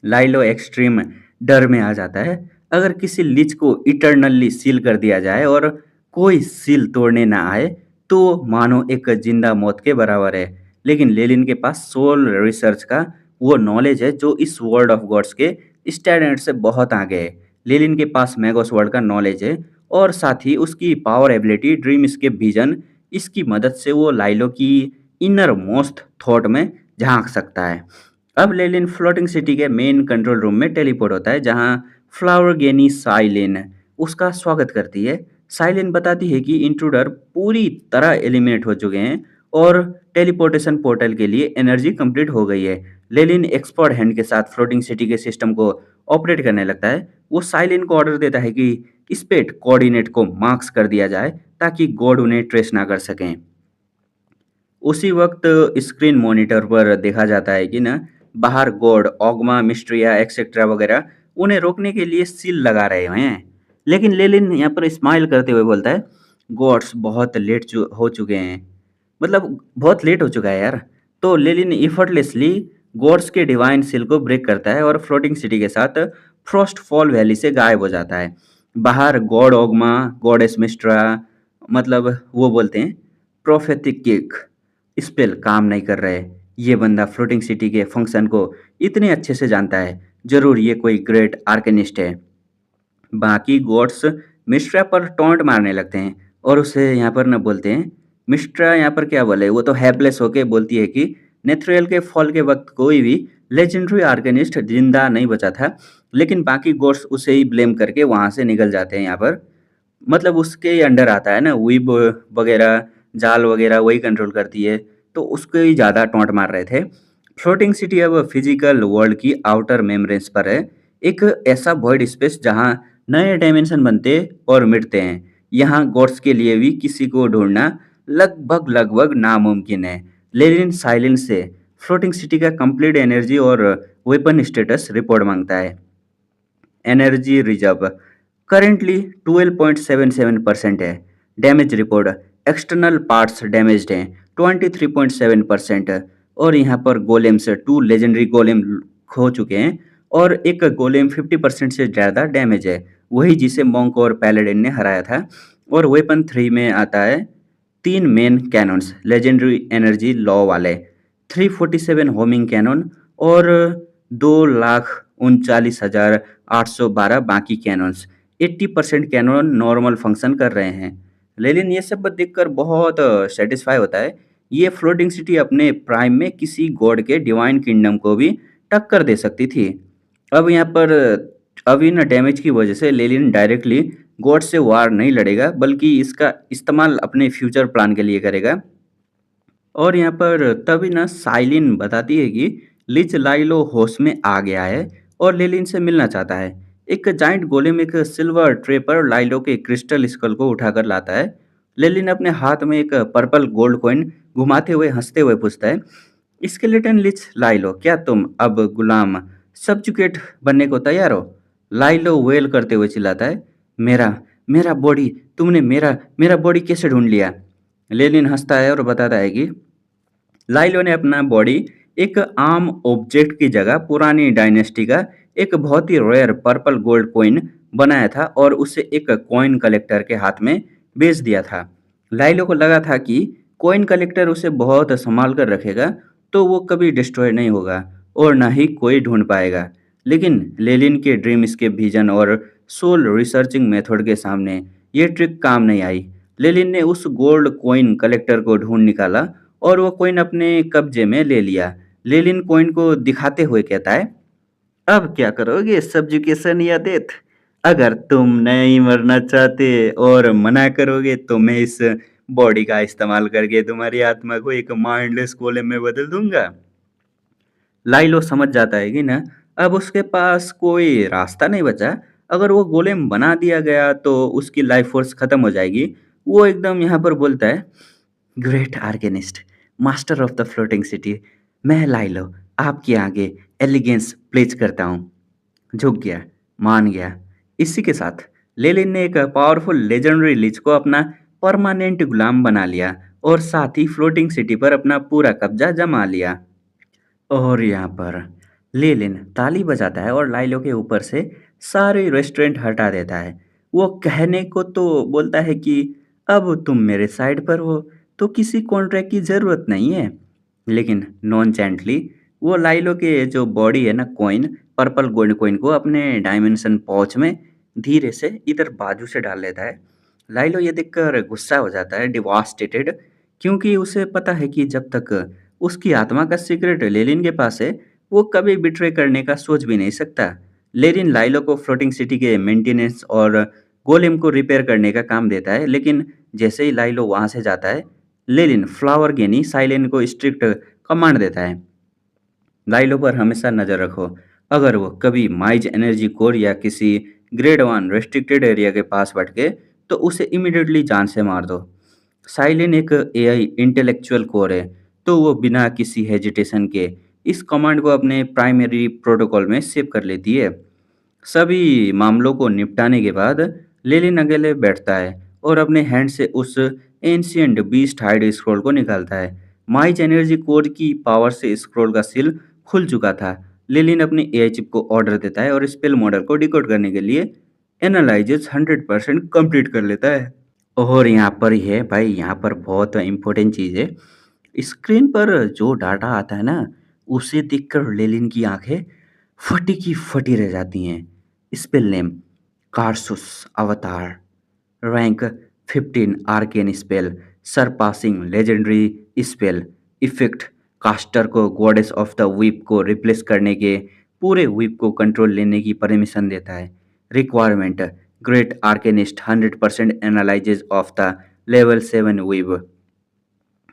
लाइलो एक्सट्रीम डर में आ जाता है। अगर किसी लीच को इटरनली सील कर दिया जाए और कोई सील तोड़ने ना आए, तो मानो एक जिंदा मौत के बराबर है। लेकिन लेलिन के पास सोल रिसर्च का वो नॉलेज है जो इस वर्ल्ड ऑफ गॉड्स के स्टैंडर्ड से बहुत आगे है। लेलिन के पास मैगोस वर्ल्ड का नॉलेज है और साथ ही उसकी power ability dreamscape vision, इसकी मदद से वो लाइलो की इनर मोस्ट थॉट में झांक सकता है। अब लेलिन फ्लोटिंग सिटी के मेन कंट्रोल रूम में टेलीपोर्ट होता है, जहां फ्लावर गेनी साइलिन उसका स्वागत करती है। साइलिन बताती है कि इंट्रूडर पूरी तरह एलिमिनेट हो चुके हैं और टेलीपोर्टेशन पोर्टल के लिए एनर्जी कंप्लीट हो गई है। लेलिन एक्सपर्ट हैंड के साथ फ्लोटिंग सिटी के सिस्टम को ऑपरेट करने लगता है। वो साइलिन को ऑर्डर देता है कि स्पेट कोऑर्डिनेट को मार्क्स कर दिया जाए, ताकि गॉड उन्हें ट्रेस ना कर सकें। उसी वक्त स्क्रीन मॉनिटर पर देखा जाता है कि ना बाहर गॉड ऑगमा मिस्ट्रिया एक्सेट्रा वगैरह उन्हें रोकने के लिए सील लगा रहे हुए हैं। लेकिन लेलिन यहाँ पर स्माइल करते हुए बोलता है, गॉड्स बहुत हो चुके हैं, मतलब बहुत लेट हो चुका है यार। तो लेलिन इफर्टलेसली गॉड्स के डिवाइन सील को ब्रेक करता है और फ्लोटिंग सिटी के साथ फ्रॉस्ट फॉल वैली से गायब हो जाता है। बाहर गॉड ओगमा, गॉडेस मिस्ट्रा, मतलब वो बोलते हैं प्रोफेटिक किक स्पेल काम नहीं कर रहे। ये बंदा फ्लोटिंग सिटी के फंक्शन को इतने अच्छे से जानता है, जरूर ये कोई ग्रेट आर्केनिस्ट है। बाकी गॉड्स मिस्ट्रा पर टॉन्ट मारने लगते हैं और उसे यहाँ पर न बोलते हैं, मिस्ट्रा यहाँ पर क्या बोले, वो तो हेल्पलेस होके बोलती है कि नेथ्रियल के फॉल के वक्त कोई भी लेजेंडरी आर्केनिस्ट जिंदा नहीं बचा था। लेकिन बाकी गॉड्स उसे ही ब्लेम करके वहां से निकल जाते हैं। यहाँ पर मतलब उसके अंडर आता है ना, वीब वगैरह, जाल वगैरह वही कंट्रोल करती है, तो उसको ही ज़्यादा टॉन्ट मार रहे थे। फ्लोटिंग सिटी अब फिजिकल वर्ल्ड की आउटर मेम्ब्रेन्स पर है, एक ऐसा वॉइड स्पेस जहाँ नए डायमेंशन बनते और मिटते हैं। यहाँ गॉड्स के लिए भी किसी को ढूंढना लगभग लगभग नामुमकिन है। लेकिन साइलेंस से फ्लोटिंग सिटी का कंप्लीट एनर्जी और वेपन स्टेटस रिपोर्ट मांगता है। एनर्जी रिजर्व करेंटली 12.77% है। Damage report external parts damaged हैं 23.7%। और यहाँ पर गोलेम से 2 लेजेंडरी गोलेम खो चुके हैं और एक गोलेम 50% से ज़्यादा डैमेज है। वही जिसे मॉन्क और पैलेडिन ने हराया था। और वेपन 3 में आता है 3 main cannons legendary energy law वाले, 347 होमिंग कैनन और 2,39,812 बाकी कैनन्स। 80% कैनन नॉर्मल फंक्शन कर रहे हैं। लेकिन ये सब देखकर बहुत सैटिस्फाई होता है। ये फ्लोटिंग सिटी अपने प्राइम में किसी गॉड के डिवाइन किंगडम को भी टक्कर दे सकती थी। अब यहाँ पर अब इन डैमेज की वजह से लेलिन डायरेक्टली गॉड से वार नहीं लड़ेगा, बल्कि इसका इस्तेमाल अपने फ्यूचर प्लान के लिए करेगा। और यहाँ पर तभी ना साइलिन बताती है कि लिच लाइलो होश में आ गया है और लेलिन से मिलना चाहता है। एक जाइंट गोलेम एक सिल्वर ट्रे पर लाइलो के क्रिस्टल स्कल को उठाकर लाता है। लेलिन अपने हाथ में एक पर्पल गोल्ड कॉइन घुमाते हुए हंसते हुए पूछता है, स्केलेटन लिच लाइलो, क्या तुम अब गुलाम सब्जुकेट बनने को तैयार हो? लाइलो वेल करते हुए चिल्लाता है, मेरा मेरा बॉडी, तुमने मेरा मेरा बॉडी कैसे ढूंढ लिया? लेनिन हंसता है और बताता है कि लाइलो ने अपना बॉडी एक आम ऑब्जेक्ट की जगह पुरानी डायनेस्टी का एक बहुत ही रेयर पर्पल गोल्ड कॉइन बनाया था और उसे एक कॉइन कलेक्टर के हाथ में बेच दिया था। लाइलो को लगा था कि कॉइन कलेक्टर उसे बहुत संभाल कर रखेगा, तो वो कभी डिस्ट्रॉय नहीं होगा और ना ही कोई ढूंढ पाएगा। लेकिन लेलिन के ड्रीम स्केप विजन और सोल रिसर्चिंग मेथड के सामने ये ट्रिक काम नहीं आई। लेलिन ने उस गोल्ड कॉइन कलेक्टर को ढूंढ निकाला और वो कॉइन अपने कब्जे में ले लिया। लेलिन कॉइन को दिखाते हुए कहता है, अब क्या करोगे सब्जुकेशन या डेथ? अगर तुम नहीं मरना चाहते और मना करोगे तो मैं इस बॉडी का इस्तेमाल करके तुम्हारी आत्मा को एक माइंडलेस गोलेम में बदल दूंगा। लाइलो समझ जाता है कि ना अब उसके पास कोई रास्ता नहीं बचा। अगर वो गोलेम बना दिया गया तो उसकी लाइफ फोर्स खत्म हो जाएगी। वो एकदम यहाँ पर बोलता है, great arcanist, master of the floating city, मैं लाइलो आपके आगे एलिगेंस प्लेज करता हूँ। झुक गया, मान गया। इसी के साथ लेलिन ने एक पावरफुल लेजेंडरी लीच को अपना परमानेंट गुलाम बना लिया और साथ ही फ्लोटिंग सिटी पर अपना पूरा कब्जा जमा लिया। और यहाँ पर लेलिन ताली बजाता है और लाइलो के ऊपर से सारे रेस्टोरेंट हटा देता है। वो कहने को तो बोलता है कि अब तुम मेरे साइड पर हो तो किसी कॉन्ट्रैक्ट की ज़रूरत नहीं है। लेकिन नॉन जेंटली वो लाइलो के जो बॉडी है ना कॉइन, पर्पल गोल्ड कॉइन को अपने डायमेंशन पाउच में धीरे से इधर बाजू से डाल लेता है। लाइलो ये देखकर गुस्सा हो जाता है, डिवास्टेटेड, क्योंकि उसे पता है कि जब तक उसकी आत्मा का सीक्रेट लेलिन के पास है, वो कभी बिट्रे करने का सोच भी नहीं सकता। लेलिन लाइलो को फ्लोटिंग सिटी के मेंटेनेंस और गोलेम को रिपेयर करने का काम देता है, लेकिन जैसे ही लाइलो वहाँ से जाता है, लेलिन फ्लावर गेनी साइलेन को स्ट्रिक्ट कमांड देता है, लाइलो पर हमेशा नज़र रखो। अगर वो कभी माइज एनर्जी कोर या किसी ग्रेड 1 रेस्ट्रिक्टेड एरिया के पास भटके तो उसे इमिडिएटली जान से मार दो। साइलिन एक एआई इंटेलेक्चुअल कोर है, तो वो बिना किसी हेजिटेशन के इस कमांड को अपने प्राइमरी प्रोटोकॉल में सेव कर लेती है। सभी मामलों को निपटाने के बाद लेलिन अकेले बैठता है और अपने हैंड से उस एंशियंट बीस्ट हाइड स्क्रॉल को निकालता है। माइज एनर्जी कोर की पावर से स्क्रॉल का सील खुल चुका था। लेलिन अपनी एआई चिप को ऑर्डर देता है और स्पेल मॉडल को डिकोड करने के लिए एनालाइजेस 100% कंप्लीट कर लेता है। और यहाँ पर ही है भाई, यहाँ पर बहुत इम्पोर्टेंट चीज़ है। स्क्रीन पर जो डाटा आता है ना, उसे देखकर लेलिन की आंखें फटी की फटी रह जाती हैं। स्पेल नेम कार्सुस avatar, rank 15 arcane spell, surpassing legendary spell, effect caster को गॉडेस ऑफ द वीप को रिप्लेस करने के पूरे वीप को कंट्रोल लेने की परमिशन देता है। Requirement great arcanist 100% analyses of the level 7 weave,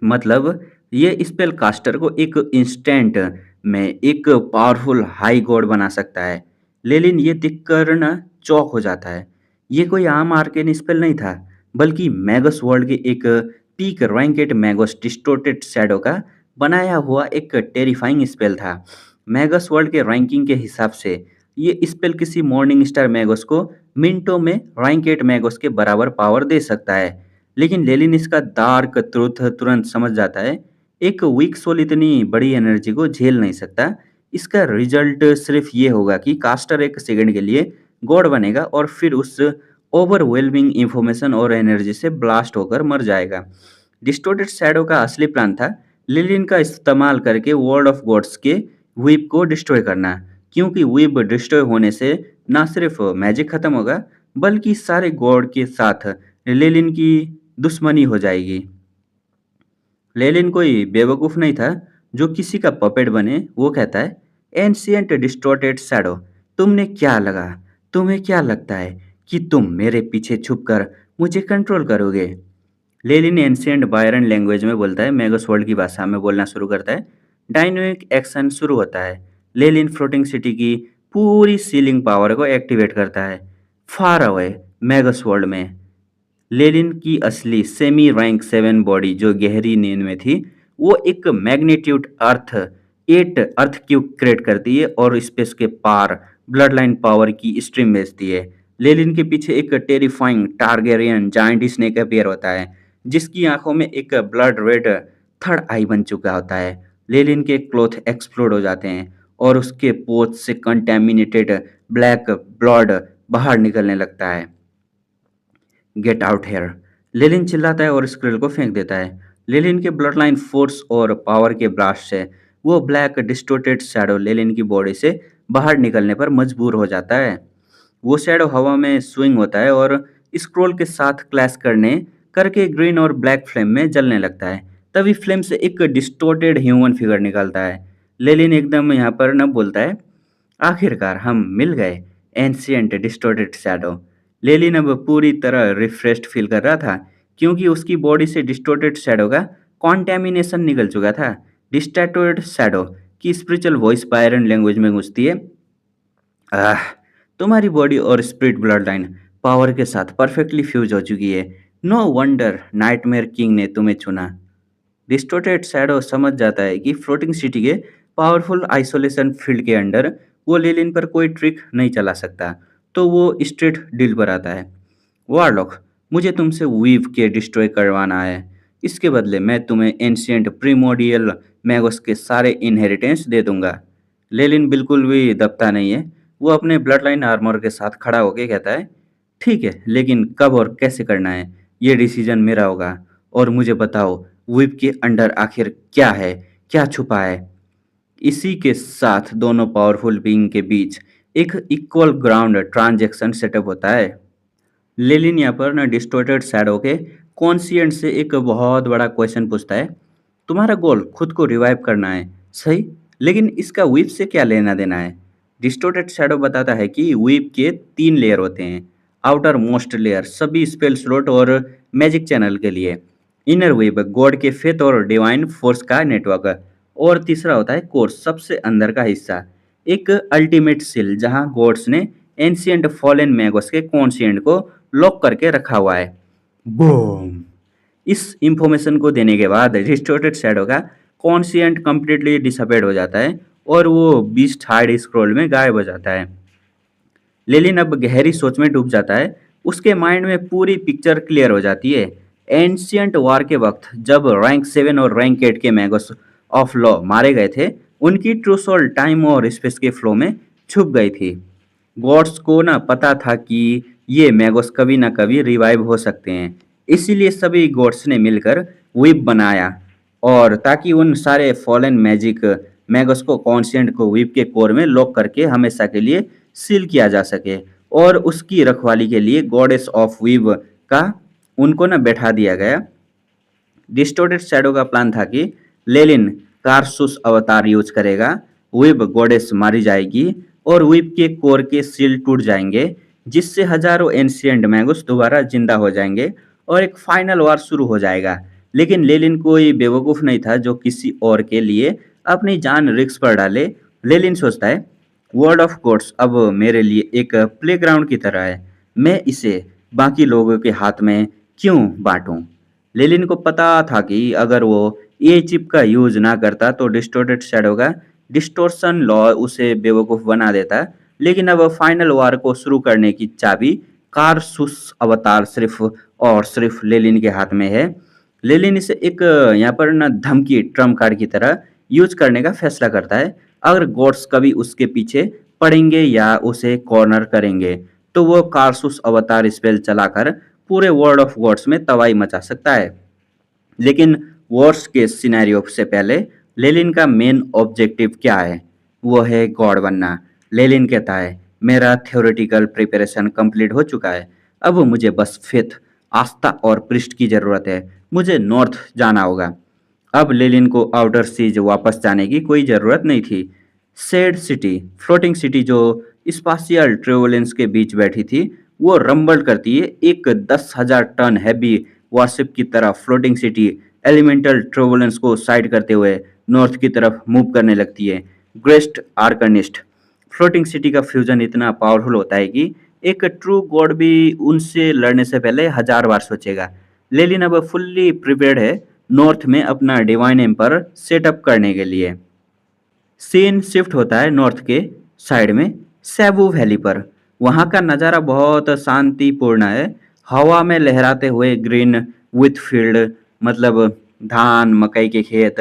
मतलब ये स्पेल कास्टर को एक इंस्टेंट में एक पावरफुल हाई गॉड बना सकता है। लेलिन ये देखकर ना चौक हो जाता है। ये कोई आम आर्केन स्पेल नहीं था, बल्कि मैगस वर्ल्ड के एक पीक रैंकेट मैगस डिस्टोर्टेड शैडो का बनाया हुआ एक टेरिफाइंग स्पेल था। मैगस वर्ल्ड के रैंकिंग के हिसाब से ये स्पेल किसी मॉर्निंग स्टार मैगस को मिनटों में रैंकेट मैगस के बराबर पावर दे सकता है। लेकिन लेलिन इसका डार्क ट्रुथ तुरंत समझ जाता है। एक वीक सोल इतनी बड़ी एनर्जी को झेल नहीं सकता। इसका रिजल्ट सिर्फ ये होगा कि कास्टर एक सेकंड के लिए गॉड बनेगा और फिर उस ओवरवेलमिंग इंफॉर्मेशन और एनर्जी से ब्लास्ट होकर मर जाएगा। डिस्टोर्टेड शैडो का असली प्लान था लिलिन का इस्तेमाल करके वर्ल्ड ऑफ गॉड्स के वीप को डिस्ट्रॉय करना, क्योंकि वीप डिस्ट्रॉय होने से ना सिर्फ मैजिक खत्म होगा बल्कि सारे गॉड के साथ लिलिन की दुश्मनी हो जाएगी। लेलिन कोई बेवकूफ़ नहीं था जो किसी का पपेट बने। वो कहता है, एंशियंट डिस्टॉर्टेड शैडो, तुमने क्या लगा तुम्हें क्या लगता है कि तुम मेरे पीछे छुपकर मुझे कंट्रोल करोगे? लेलिन एंशियंट बायरन लैंग्वेज में बोलता है, मेगस वर्ल्ड की भाषा में बोलना शुरू करता है। डायनेमिक एक्शन शुरू होता है। लेलिन फ्लोटिंग सिटी की पूरी सीलिंग पावर को एक्टिवेट करता है। फार अवे मेगस वर्ल्ड में लेनिन की असली सेमी रैंक 7 बॉडी जो गहरी नींद में थी, वो एक मैग्नीट्यूड अर्थ 8 अर्थ क्यूब क्रिएट करती है और स्पेस के पार ब्लड लाइन पावर की स्ट्रीम भेजती है। लेनिन के पीछे एक terrifying Targaryen giant snake appear होता है, जिसकी आंखों में एक ब्लड रेड थर्ड आई बन चुका होता है। लेनिन के क्लोथ एक्सप्लोड हो जाते हैं और उसके पोच से कंटेमिनेटेड ब्लैक ब्लड बाहर निकलने लगता है। गेट आउट हेयर, लेलिन चिल्लाता है और स्क्रिल को फेंक देता है। लेलिन के ब्लड लाइन फोर्स और पावर के ब्लास्ट से वो ब्लैक डिस्टोर्टेड शैडो लेलिन की बॉडी से बाहर निकलने पर मजबूर हो जाता है। वो शैडो हवा में स्विंग होता है और स्क्रोल के साथ क्लैश करने करके ग्रीन और ब्लैक फ्लेम में जलने लगता है। तभी फ्लेम से एक डिस्टोर्टेड ह्यूमन फिगर निकलता है। लेलिन एकदम यहाँ पर न बोलता है, आखिरकार हम मिल गए एंशियंट डिस्टॉर्टेड शैडो। लेलिन अब पूरी तरह रिफ्रेश्ड फील कर रहा था, क्योंकि उसकी बॉडी से डिस्टॉर्टेड शैडो का कॉन्टेमिनेशन निकल चुका था। डिस्टॉर्टेड शैडो की स्पिरिचुअल वॉइस बायरन लैंग्वेज में गूंजती है, आह, तुम्हारी बॉडी और स्पिरिट ब्लड लाइन पावर के साथ परफेक्टली फ्यूज हो चुकी है। नो वंडर नाइटमेयर किंग ने तुम्हें चुना। डिस्टोर्टेड शैडो समझ जाता है कि फ्लोटिंग सिटी के पावरफुल आइसोलेशन फील्ड के अंडर वो लेलिन पर कोई ट्रिक नहीं चला सकता, तो वो स्ट्रेट डील पर आता है। वारलॉक, मुझे तुमसे वीव के डिस्ट्रॉय करवाना है। इसके बदले मैं तुम्हें एंशियंट प्रीमोडियल मैगोस के सारे इनहेरिटेंस दे दूंगा। लेलिन बिल्कुल भी दबता नहीं है। वो अपने ब्लड लाइन आर्मर के साथ खड़ा होकर कहता है, ठीक है, लेकिन कब और कैसे करना है ये डिसीजन मेरा होगा। और मुझे बताओ, विप के अंडर आखिर क्या है, क्या छुपा है? इसी के साथ दोनों पावरफुल बीइंग के बीच एक इक्वल ग्राउंड ट्रांजैक्शन सेटअप होता है। लेलिन यहाँ पर ना डिस्टॉर्टेड शैडो के कॉन्शियंट से एक बहुत बड़ा क्वेश्चन पूछता है, तुम्हारा गोल खुद को रिवाइव करना है, सही, लेकिन इसका वीप से क्या लेना देना है? डिस्टॉर्टेड शैडो बताता है कि वीप के 3 लेयर होते हैं। आउटर मोस्ट लेयर सभी स्पेल स्लॉट और मैजिक चैनल के लिए, इनर वेब गॉड के फेथ और डिवाइन फोर्स का नेटवर्क, और तीसरा होता है कोर सबसे अंदर का हिस्सा, एक अल्टीमेट सील जहां गॉड्स ने एंशियंट फॉलन मैगोस के कॉन्शियंट को लॉक करके रखा हुआ है। बूम! इस इंफॉर्मेशन को देने के बाद डिस्टॉर्टेड शैडो का कॉन्शियंट कंप्लीटली डिसअपेयर हो जाता है और वो बीस्ट हार्ड स्क्रॉल में गायब हो जाता है। लेलिन अब गहरी सोच में डूब जाता है। उसके माइंड में पूरी पिक्चर क्लियर हो जाती है। एंशियंट वार के वक्त जब रैंक 7 और रैंक 8 के मैगस ऑफ लॉ मारे गए थे, उनकी ट्रू सोल टाइम और स्पेस के फ्लो में छुप गई थी। गॉड्स को ना पता था कि ये मैगोस कभी ना कभी रिवाइव हो सकते हैं, इसीलिए सभी गॉड्स ने मिलकर विप बनाया, और ताकि उन सारे फॉलन मैजिक मैगस को कॉन्शियंट को विप के कोर में लॉक करके हमेशा के लिए सील किया जा सके। और उसकी रखवाली के लिए गॉडेस ऑफ वीव का उनको ना बैठा दिया गया। डिस्टोर्टेड शैडो का प्लान था कि लेलिन कारसुस अवतार यूज करेगा, विब गॉडेस मारी जाएगी और विब के कोर के सील टूट जाएंगे, जिससे हजारों एंशियंट मैगुस दोबारा जिंदा हो जाएंगे और एक फाइनल वार शुरू हो जाएगा। लेकिन लेलिन कोई बेवकूफ़ नहीं था जो किसी और के लिए अपनी जान रिस्क पर डाले। लेलिन सोचता है, वर्ल्ड ऑफ गॉड्स अब मेरे लिए एक प्लेग्राउंड की तरह है, मैं इसे बाकी लोगों के हाथ में क्यों बांटूं? लेलिन को पता था कि अगर वो ए चिप का यूज ना करता तो डिस्टोर्टेड शैडो का डिस्टोर्शन लॉ उसे बेवकूफ़ बना देता। लेकिन अब फाइनल वार को शुरू करने की चाबी कारसुस अवतार सिर्फ और सिर्फ लेलिन के हाथ में है। लेलिन इसे एक यहाँ पर ना धमकी ट्रम्प कार्ड की तरह यूज करने का फैसला करता है। अगर गॉड्स कभी उसके पीछे पड़ेंगे या उसे कॉर्नर करेंगे, तो वो कारसूस अवतार स्पेल चलाकर पूरे वर्ल्ड ऑफ गॉड्स में तबाही मचा सकता है। लेकिन वर्स्ट केस सिनेरियो से पहले लेलिन का मेन ऑब्जेक्टिव क्या है? वो है गॉड बनना। लेलिन कहता है, मेरा थ्योरेटिकल प्रिपरेशन कंप्लीट हो चुका है, अब मुझे बस फेथ, आस्था और पृष्ठ की जरूरत है। मुझे नॉर्थ जाना होगा। अब लेलिन को आउटर सीज वापस जाने की कोई ज़रूरत नहीं थी। सैड सिटी, फ्लोटिंग सिटी जो स्पाशियल ट्रेवलेंस के बीच बैठी थी, वो रंबल करती है। एक 10,000 टन हैवी वारशिप की तरह फ्लोटिंग सिटी एलिमेंटल ट्रेवलेंस को साइड करते हुए नॉर्थ की तरफ मूव करने लगती है। ग्रेस्ट आर्कनिस्ट, फ्लोटिंग सिटी का फ्यूजन इतना पावरफुल होता है कि एक ट्रू गॉड भी उनसे लड़ने से पहले 1000 बार सोचेगा। लेलिन अब फुल्ली प्रिपेयर्ड है नॉर्थ में अपना डिवाइन एम्पर सेटअप करने के लिए। सीन शिफ्ट होता है नॉर्थ के साइड में, सेबू वैली पर। वहाँ का नज़ारा बहुत शांतिपूर्ण है। हवा में लहराते हुए ग्रीन विथ फील्ड, मतलब धान मकई के खेत,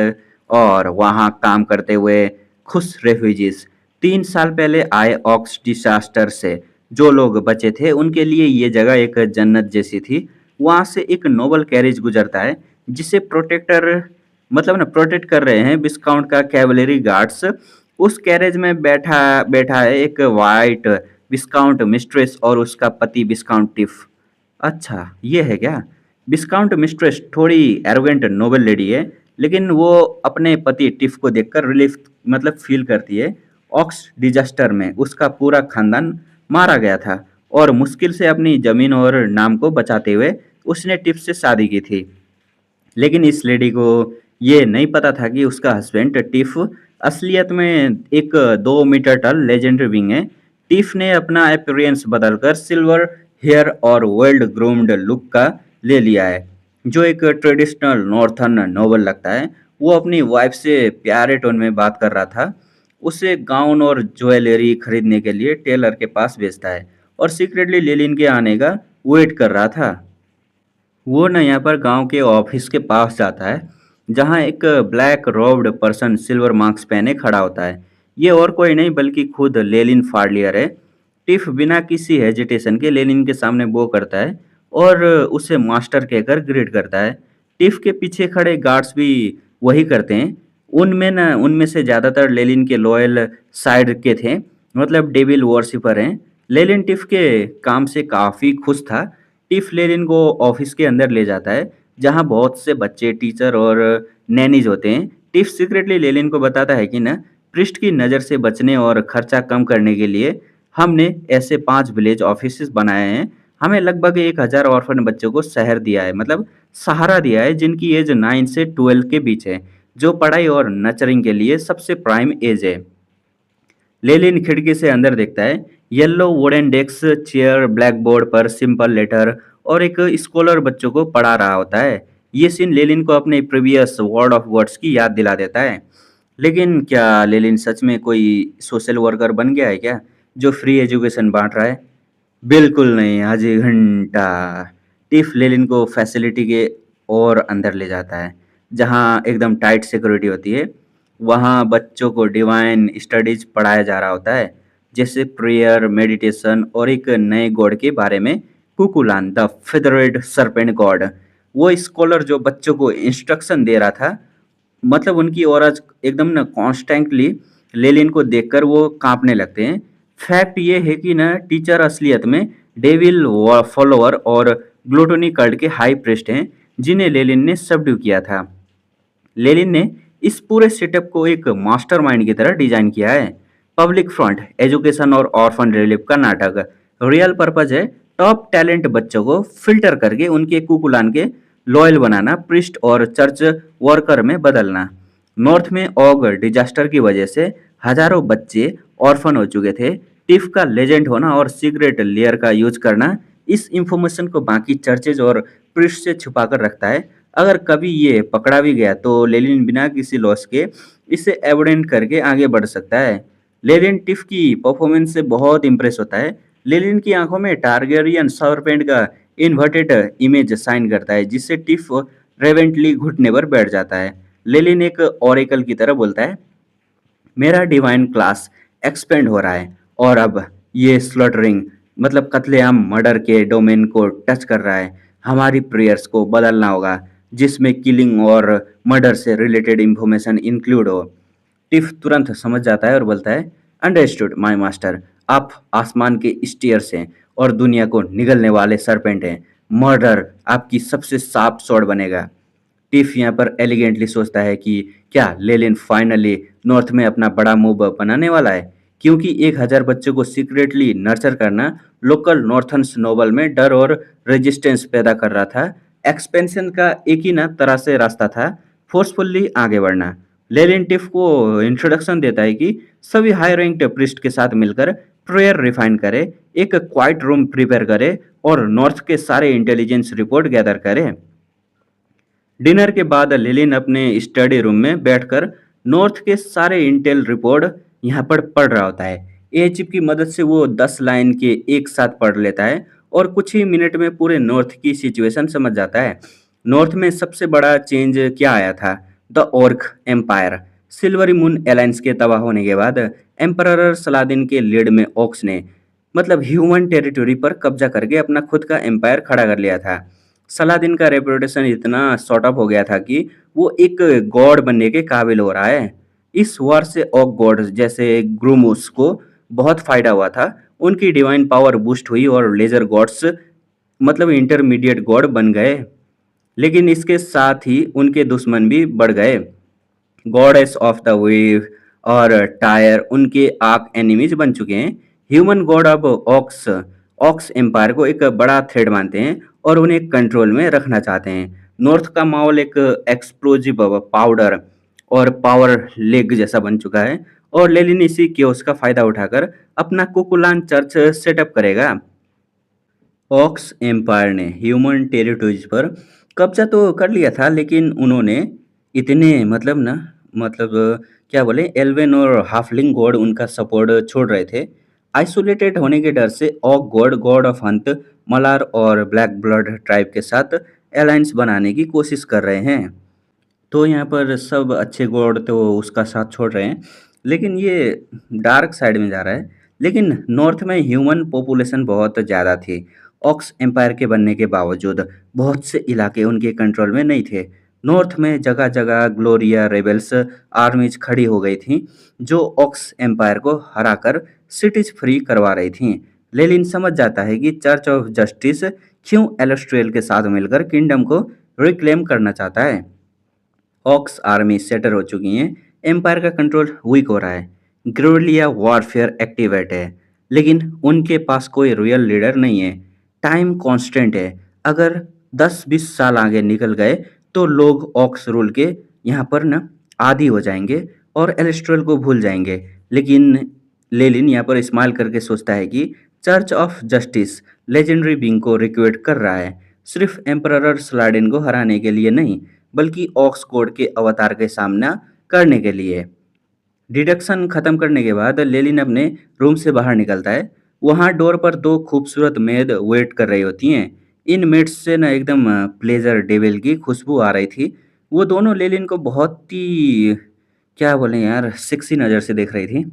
और वहाँ काम करते हुए खुश रेफ्यूजीज। 3 साल पहले आए ऑक्स डिसास्टर से जो लोग बचे थे उनके लिए ये जगह एक जन्नत जैसी थी। वहाँ से एक नोबल कैरेज गुजरता है जिसे प्रोटेक्टर, मतलब ना प्रोटेक्ट कर रहे हैं विस्काउंट का कैवलरी गार्ड्स। उस कैरेज में बैठा बैठा है एक वाइट विस्काउंट मिस्ट्रेस और उसका पति विस्काउंट टिफ। अच्छा, ये है क्या? विस्काउंट मिस्ट्रेस थोड़ी एरोगेंट नोबल लेडी है, लेकिन वो अपने पति टिफ को देखकर रिलीफ मतलब फील करती है। ऑक्स डिजास्टर में उसका पूरा खानदान मारा गया था और मुश्किल से अपनी जमीन और नाम को बचाते हुए उसने टिफ से शादी की थी। लेकिन इस लेडी को ये नहीं पता था कि उसका हस्बैंड टिफ असलियत में एक 2 मीटर टल लेजेंडरी विंग है। टिफ ने अपना अपीयरेंस बदलकर सिल्वर हेयर और वेल्ड ग्रूम्ड लुक का ले लिया है, जो एक ट्रेडिशनल नॉर्थर्न नोबल लगता है। वो अपनी वाइफ से प्यारे टोन में बात कर रहा था, उसे गाउन और ज्वेलरी खरीदने के लिए टेलर के पास भेजता है और सीक्रेटली लेलिन के आने का वेट कर रहा था। वो ना यहाँ पर गांव के ऑफिस के पास जाता है, जहाँ एक black robed person silver marks पहने खड़ा होता है। ये और कोई नहीं बल्कि खुद लेलिन फार्लियर है। टिफ बिना किसी हेजिटेशन के लेनिन के सामने बो करता है और उसे मास्टर कहकर ग्रीट करता है। टिफ के पीछे खड़े गार्ड्स भी वही करते हैं। उनमें से ज़्यादातर लेनिन के लॉयल साइड के थे, मतलब डेविल वॉरशिपर हैं। लेनिन टिफ के काम से काफ़ी खुश था। टिफ लेनिन को ऑफिस के अंदर ले जाता है, जहाँ बहुत से बच्चे, टीचर और नैनीज होते हैं। टिफ सीक्रेटली लेनिन को बताता है कि ना, पृष्ठ की नज़र से बचने और खर्चा कम करने के लिए हमने ऐसे 5 विलेज ऑफिसेस बनाए हैं। हमें लगभग 1000 ऑर्फन बच्चों को शहर दिया है, मतलब सहारा दिया है, जिनकी एज 9 से 12 के बीच है, जो पढ़ाई और नर्चरिंग के लिए सबसे प्राइम एज है। लेलिन खिड़की से अंदर देखता है। Yellow wooden desk, chair, black board पर सिंपल लेटर और एक स्कॉलर बच्चों को पढ़ा रहा होता है। ये सीन लेलिन को अपने प्रीवियस वर्ड ऑफ वर्ड्स की याद दिला देता है। लेकिन क्या लेलिन सच में कोई सोशल वर्कर बन गया है क्या, जो फ्री एजुकेशन बांट रहा है? बिल्कुल नहीं, आधी घंटा। टिफ लेलिन को फैसिलिटी के और अंदर ले जाता है, जहाँ एकदम टाइट सिक्योरिटी होती है। वहाँ बच्चों को डिवाइन स्टडीज पढ़ाया जा रहा होता है, जैसे प्रेयर, मेडिटेशन और एक नए गॉड के बारे में, कुकुलान द फेदरेड सरपेंट गॉड। वो स्कॉलर जो बच्चों को इंस्ट्रक्शन दे रहा था, मतलब उनकी ऑरा एकदम ना कॉन्स्टेंटली लेलिन को देखकर वो कांपने लगते हैं। फैक्ट ये है कि ना, टीचर असलियत में डेविल फॉलोअर और ग्लूटोनी कल्ट के हाई प्रेस्ट हैं, जिन्हें लेलिन ने सबड्यू किया था। लेनिन ने इस पूरे सेटअप को एक मास्टरमाइंड की तरह डिजाइन किया है। पब्लिक फ्रंट, एजुकेशन और ऑर्फन रिलीफ का नाटक। रियल पर्पज है टॉप टैलेंट बच्चों को फिल्टर करके उनके कुकुलान के लॉयल बनाना, प्रिस्ट और चर्च वर्कर में बदलना। नॉर्थ में ऑग डिजास्टर की वजह से हजारों बच्चे ऑर्फन हो चुके थे। टिफ का लेजेंड होना और सीक्रेट लेयर का यूज करना इस इंफॉर्मेशन को बाकी चर्चेज और प्रिस्ट से छुपा कर रखता है। अगर कभी ये पकड़ा भी गया तो लेनिन बिना किसी लॉस के इसे एविडेंट करके आगे बढ़ सकता है। लेनिन टिफ की परफॉर्मेंस से बहुत इंप्रेस होता है। लेनिन की आंखों में टारगेरियन सर्पेंट का इन्वर्टेड इमेज साइन करता है, जिससे टिफ रेवेंटली घुटने पर बैठ जाता है। लेलिन एक ओरेकल की तरह बोलता है, मेरा डिवाइन क्लास एक्सपेंड हो रहा है और अब ये स्लॉटरिंग मतलब कत्लेआम मर्डर के डोमेन को टच कर रहा है। हमारी प्रेयर्स को बदलना होगा जिसमें किलिंग और मर्डर से रिलेटेड इंफॉर्मेशन इंक्लूड हो। टिफ तुरंत समझ जाता है और बोलता है, अंडरस्टूड माय मास्टर। आप आसमान के स्टीयर्स हैं और दुनिया को निगलने वाले सरपेंट हैं। मर्डर आपकी सबसे शार्प स्वॉर्ड बनेगा। टिफ यहाँ पर एलिगेंटली सोचता है कि क्या लेलिन फाइनली नॉर्थ में अपना बड़ा मूव बनाने वाला है, क्योंकि 1000 बच्चों को सीक्रेटली नर्चर करना लोकल नॉर्थन नोबल में डर और रेजिस्टेंस पैदा कर रहा था। एक्सपेंशन का एक ही ना तरह से रास्ता था, फोर्सफुल्ली आगे बढ़ना। लेलिन टिफ को इंट्रोडक्शन देता है कि सभी हाई रैंक्ड प्रिस्ट के साथ मिलकर प्रेयर रिफाइन करे, एक क्वाइट रूम प्रिपेयर करे और नॉर्थ के सारे इंटेलिजेंस रिपोर्ट गैदर करे। डिनर के बाद लिलिन अपने स्टडी रूम में बैठकर नॉर्थ के सारे इंटेल रिपोर्ट यहाँ पर पढ़ रहा होता है। ए चिप की मदद से वो 10 लाइन के एक साथ पढ़ लेता है और कुछ ही मिनट में पूरे नॉर्थ की सिचुएशन समझ जाता है। नॉर्थ में सबसे बड़ा चेंज क्या आया था? The orc empire. Silvery moon alliance के तबाह होने के बाद एम्परर सलादिन के लीड में ऑक्स ने मतलब ह्यूमन टेरिटरी पर कब्जा करके अपना खुद का एम्पायर खड़ा कर लिया था। सलादीन का रेपुटेशन इतना सॉर्ट अप हो गया था कि वो एक गॉड बनने के काबिल हो रहा है। इस वार से ऑक गॉड जैसे ग्रूमूस को बहुत फायदा हुआ था। उनकी डिवाइन पावर बूस्ट हुई और लेजर गॉड्स मतलब इंटरमीडिएट गॉड बन गए। लेकिन इसके साथ ही उनके दुश्मन भी बढ़ गए। गॉडेस ऑफ द वेव और टायर उनके आर्क एनिमीज बन चुके हैं। ह्यूमन गॉड अब ऑक्स ऑक्स एम्पायर को एक बड़ा थ्रेड मानते हैं और उन्हें कंट्रोल में रखना चाहते हैं। नॉर्थ का माहौल एक एक्सप्लोजिव पाउडर और पावर लेग जैसा बन चुका है और लेनिन इसी केओस का फायदा उठाकर अपना कुकुलान चर्च सेटअप करेगा। ऑक्स एम्पायर ने ह्यूमन टेरिटरीज पर कब्जा तो कर लिया था, लेकिन उन्होंने इतने क्या बोले, एल्वेन और हाफलिंग गॉड उनका सपोर्ट छोड़ रहे थे। आइसोलेटेड होने के डर से orc god god of hunt Malar और ब्लैक ब्लड ट्राइब के साथ अलायंस बनाने की कोशिश कर रहे हैं। तो यहाँ पर सब अच्छे गॉड तो उसका साथ छोड़ रहे हैं, लेकिन ये डार्क साइड में जा रहा है। लेकिन नॉर्थ में ह्यूमन पॉपुलेशन बहुत ज़्यादा थी। ऑक्स एम्पायर के बनने के बावजूद बहुत से इलाके उनके कंट्रोल में नहीं थे। नॉर्थ में जगह जगह ग्लोरिया रेबल्स आर्मीज खड़ी हो गई थी जो ऑक्स एम्पायर को हराकर सिटीज फ्री करवा रही थी। लेलिन समझ जाता है कि चर्च ऑफ जस्टिस क्यों एलेस्ट्रियल के साथ मिलकर किंगडम को रिक्लेम करना चाहता है। ऑक्स आर्मी सेटल हो चुकी हैं, एम्पायर का कंट्रोल वीक हो रहा है, ग्रिल्लिया वॉरफेयर एक्टिवेट है, लेकिन उनके पास कोई रियल लीडर नहीं है। टाइम कांस्टेंट है। अगर 10-20 साल आगे निकल गए तो लोग ऑक्स रूल के यहाँ पर ना आदी हो जाएंगे और एलेस्ट्रल को भूल जाएंगे। लेकिन लेलिन यहाँ पर स्माइल करके सोचता है कि church of justice legendary being को रिक्वेट कर रहा है, सिर्फ एम्परर स्लाइडिन को हराने के लिए नहीं, बल्कि ऑक्स कोड के अवतार के सामना करने के लिए। डिडक्शन खत्म करने के बाद लेलिन अपने रूम से बाहर निकलता है। वहाँ डोर पर दो खूबसूरत मेड वेट कर रही होती हैं। इन मेड्स से ना एकदम प्लेजर डेविल की खुशबू आ रही थी। वो दोनों लेलिन को बहुत ही क्या बोले यार सेक्सी नज़र से देख रही थी,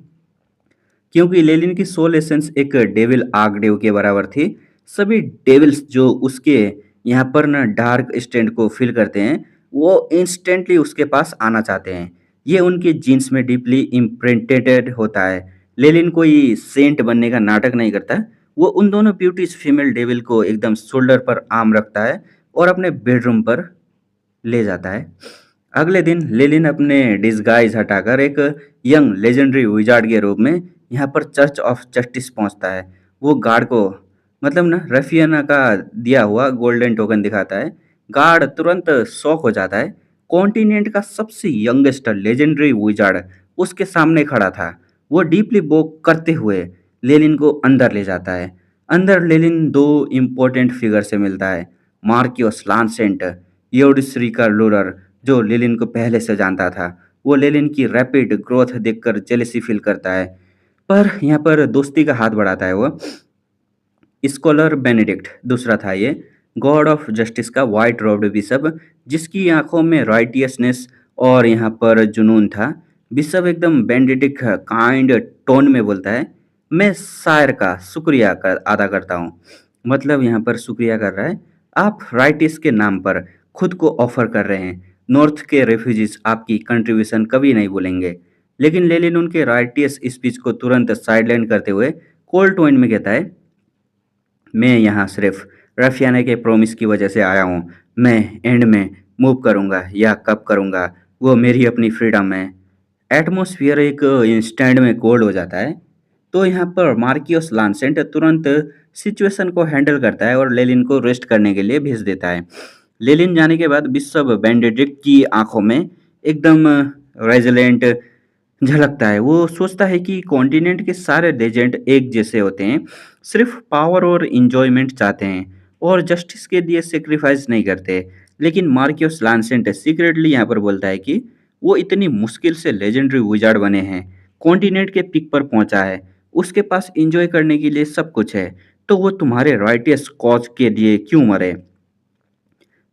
क्योंकि लेलिन की सोल एसेंस एक डेविल आर्कडेव के बराबर थी। सभी डेविल्स जो उसके यहाँ पर ना डार्क स्टैंड को फील करते हैं वो इंस्टेंटली उसके पास आना चाहते हैं। ये उनके जीन्स में डीपली इम्प्रिंटेड होता है। लेलिन कोई सेंट बनने का नाटक नहीं करता। वो उन दोनों ब्यूटीज फीमेल डेविल को एकदम शोल्डर पर आर्म रखता है और अपने बेडरूम पर ले जाता है। अगले दिन लेलिन अपने डिस्गाइज हटाकर एक यंग लेजेंडरी विजार्ड के रूप में यहाँ पर चर्च ऑफ जस्टिस पहुँचता है। वो गार्ड को ना रफियाना का दिया हुआ गोल्डन टोकन दिखाता है। गार्ड तुरंत शॉक हो जाता है। कॉन्टिनेंट का सबसे यंगेस्ट लेजेंडरी विजार्ड उसके सामने खड़ा था। वो डीपली बोक करते हुए लेलिन को अंदर ले जाता है। अंदर लेलिन दो इम्पोर्टेंट फिगर से मिलता है, मार्क्योस लांसेंट, योडिसरी का लूरर जो लेलिन को पहले से जानता था। वो लेलिन की रैपिड ग्रोथ देखकर जेलेसी फील करता है, पर यहाँ पर दोस्ती का हाथ बढ़ाता है वो। स्कॉलर बेनेडिक्ट दूसरा था ये। गॉड ऑफ जस्टिस का वाइट रॉब्ड बिशप, जिसकी आंखों में राइटियसनेस और यहाँ पर जुनून था। बिशप एकदम बेनेडिक्ट काइंड टोन में बोलता है, मैं शायर का शुक्रिया अदा करता हूँ। मतलब यहाँ पर शुक्रिया कर रहा है, आप राइटिस के नाम पर खुद को ऑफर कर रहे हैं। नॉर्थ के रेफ्यूजीज आपकी कंट्रीब्यूशन कभी नहीं भूलेंगे। लेकिन लेनिन उनके राइटियस स्पीच को तुरंत साइडलाइन करते हुए कोल्ड टोन में कहता है, मैं यहाँ सिर्फ रफियाने के प्रॉमिस की वजह से आया हूँ। मैं एंड में मूव करूँगा या कब करूँगा, वो मेरी अपनी फ्रीडम है। एटमॉस्फेयर एक इंस्टेंट में कोल्ड हो जाता है। तो यहाँ पर मार्कियोस लांसेंट तुरंत सिचुएशन को हैंडल करता है और लेनिन को रेस्ट करने के लिए भेज देता है। लेनिन जाने के बाद बिशप बेनेडिक्ट की आंखों में एकदम रेजिलेंट झलकता है। वो सोचता है कि कॉन्टिनेंट के सारे लेजेंड एक जैसे होते हैं, सिर्फ पावर और इंजॉयमेंट चाहते हैं और जस्टिस के लिए सेक्रीफाइस नहीं करते। लेकिन मार्कियोस लांसेंट सीक्रेटली यहाँ पर बोलता है कि वो इतनी मुश्किल से लेजेंडरी विजार्ड बने हैं, कॉन्टिनेंट के पिक पर पहुंचा है, उसके पास इंजॉय करने के लिए सब कुछ है, तो वो तुम्हारे राइटियस कॉज के लिए क्यों मरे।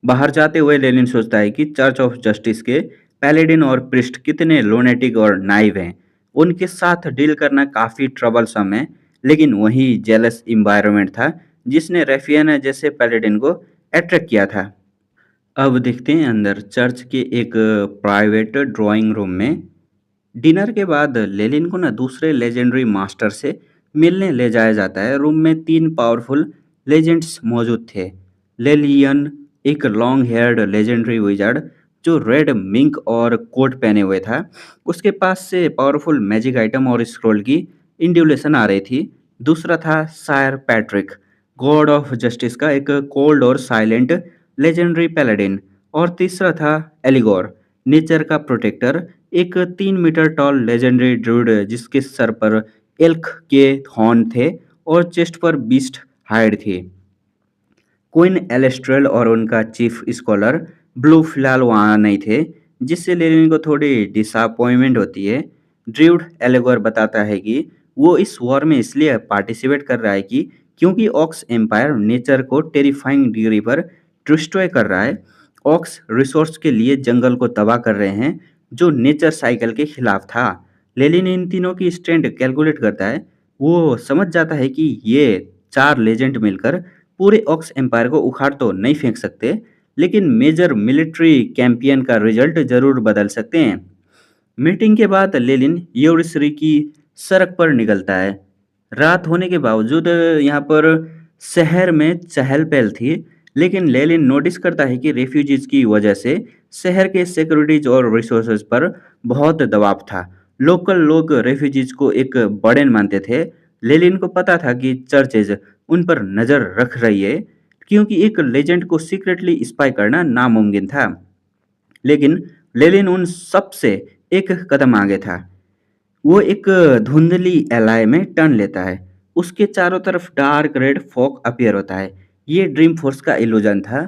बाहर जाते हुए लेनिन सोचता है कि चर्च ऑफ जस्टिस के पैलेडिन और प्रिस्ट कितने लोनेटिक और नाइव हैं। उनके साथ डील करना काफ़ी ट्रबलसम है। लेकिन वही जेलस इन्वायरमेंट था जिसने रेफियाना जैसे पैलेडिन को अट्रैक्ट किया था। अब देखते हैं अंदर चर्च के एक प्राइवेट ड्राइंग रूम में। डिनर के बाद लेनिन को ना दूसरे लेजेंडरी मास्टर से मिलने ले जाया जाता है। रूम में तीन पावरफुल लेजेंड्स मौजूद थे। लेलियन, एक लॉन्ग हेयर्ड लेजेंडरी विजार्ड जो रेड मिंक और कोट पहने हुए था, उसके पास से पावरफुल मैजिक आइटम और स्क्रोल की इंड्यूलेशन आ रही थी। दूसरा था sir Patrick, god of justice का एक कोल्ड और साइलेंट लेजेंडरी पैलेडिन। और तीसरा था एलिगोर, नेचर का प्रोटेक्टर, एक 3 मीटर टॉल लेजेंडरी ड्रूड जिसके सर पर एल्क के हॉर्न थे और चेस्ट पर बीस्ट हाइड थी। क्वीन एलेस्ट्रेल और उनका चीफ स्कॉलर ब्लू फिलहाल वहाँ नहीं थे, जिससे लेनिन को थोड़ी डिसअपॉइंटमेंट होती है। ड्रूड एलेगोर बताता है कि वो इस वॉर में इसलिए पार्टिसिपेट कर रहा है कि क्योंकि ऑक्स एम्पायर नेचर को टेरिफाइंग डिग्री पर डिस्ट्रॉय कर रहा है। ऑक्स रिसोर्स के लिए जंगल को तबाह कर रहे हैं, जो नेचर साइकिल के खिलाफ था। लेनिन इन तीनों की स्ट्रेंथ कैलकुलेट करता है। वो समझ जाता है कि ये चार लेजेंड मिलकर पूरे ऑक्स एम्पायर को उखाड़ तो नहीं फेंक सकते, लेकिन मेजर मिलिट्री कैंपियन का रिजल्ट जरूर बदल सकते हैं। मीटिंग के बाद लेनिन योरिश्री की सड़क पर निकलता है। रात होने के बावजूद यहाँ पर शहर में चहल पहल थी, लेकिन लेनिन नोटिस करता है कि रेफ्यूजीज की वजह से शहर के सिक्योरिटीज और रिसोर्सेज पर बहुत दबाव था। लोकल लोग रेफ्यूजीज को एक बर्डन मानते थे। लेनिन को पता था कि चर्चेज उन पर नज़र रख रही है, क्योंकि एक लेजेंड को सीक्रेटली स्पाई करना नामुमकिन था। लेकिन लेनिन उन सब से एक कदम आगे था। वो एक धुंधली एलाय में टर्न लेता है। उसके चारों तरफ डार्क रेड फॉग अपीयर होता है। ये ड्रीम फोर्स का इल्यूजन था।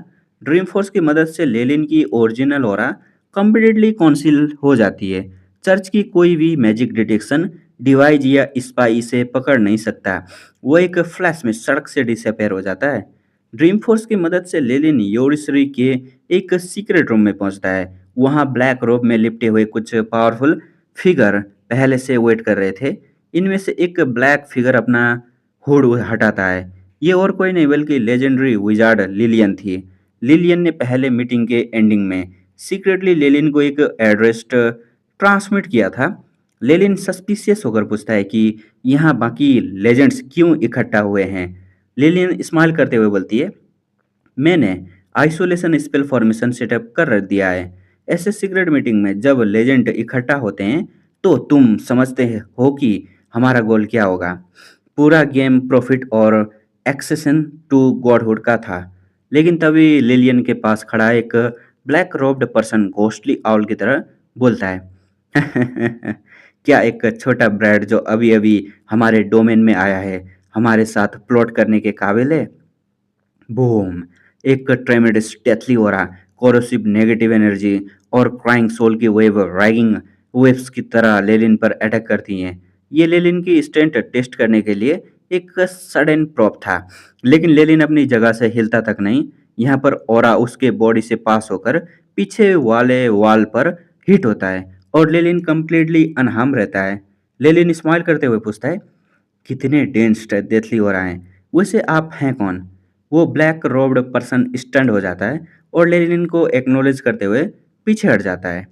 ड्रीम फोर्स की मदद से लेनिन की ओरिजिनल ऑरा कंप्लीटली कॉन्सील हो जाती है। चर्च की कोई भी मैजिक डिटेक्शन डिवाइस या स्पाई इसे पकड़ नहीं सकता। वो एक फ्लैश में सड़क से डिसअपेयर हो जाता है। ड्रीम फोर्स की मदद से लेनिन योरिश्री के एक सीक्रेट रूम में पहुंचता है। वहां ब्लैक रोब में लिपटे हुए कुछ पावरफुल फिगर पहले से वेट कर रहे थे। इनमें से एक ब्लैक फिगर अपना हुड हटाता है। ये और कोई नहीं बल्कि लेजेंडरी विजार्ड लिलियन थी। लिलियन ने पहले मीटिंग के एंडिंग में सीक्रेटली लेनिन को एक एड्रेस ट्रांसमिट किया था। लेनिन सस्पिशियस होकर पूछता है कि यहाँ बाकी लेजेंड्स क्यों इकट्ठा हुए हैं। लिलियन स्माइल करते हुए बोलती है, मैंने आइसोलेशन स्पेल फॉर्मेशन सेटअप कर रख दिया है। ऐसे सीक्रेट मीटिंग में जब लेजेंड इकट्ठा होते हैं तो तुम समझते हो कि हमारा गोल क्या होगा। पूरा गेम प्रॉफिट और एक्सेशन टू गॉडहुड का था। लेकिन तभी लिलियन के पास खड़ा एक black robed person ghostly owl की तरह बोलता है, क्या एक छोटा ब्रैड जो अभी अभी हमारे डोमेन में आया है हमारे साथ प्लॉट करने के काबिल है। बूम! एक ट्रेमेंडस deathly aura, corrosive negative energy और क्राइंग सोल की वेव रैगिंग वेव्स की तरह लेनिन पर अटैक करती हैं। ये लेनिन की स्ट्रेंथ टेस्ट करने के लिए एक सडन प्रॉप था, लेकिन लेलिन अपनी जगह से हिलता तक नहीं। यहाँ पर ऑरा उसके बॉडी से पास होकर पीछे वाले वॉल पर हिट होता है और लेलिन कंप्लीटली अनहार्म रहता है। लेलिन स्माइल करते हुए पूछता है, कितने डेंस डेथली हो रहा है, वैसे आप हैं कौन? वो ब्लैक रोब्ड पर्सन स्टंड हो जाता है और लेनिन को एक्नॉलेज करते हुए पीछे हट जाता है।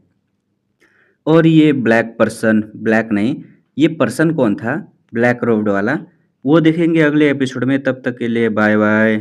और ये ब्लैक पर्सन, ब्लैक नहीं, ये पर्सन कौन था ब्लैक रोब्ड वाला, वो देखेंगे अगले एपिसोड में। तब तक के लिए बाय बाय।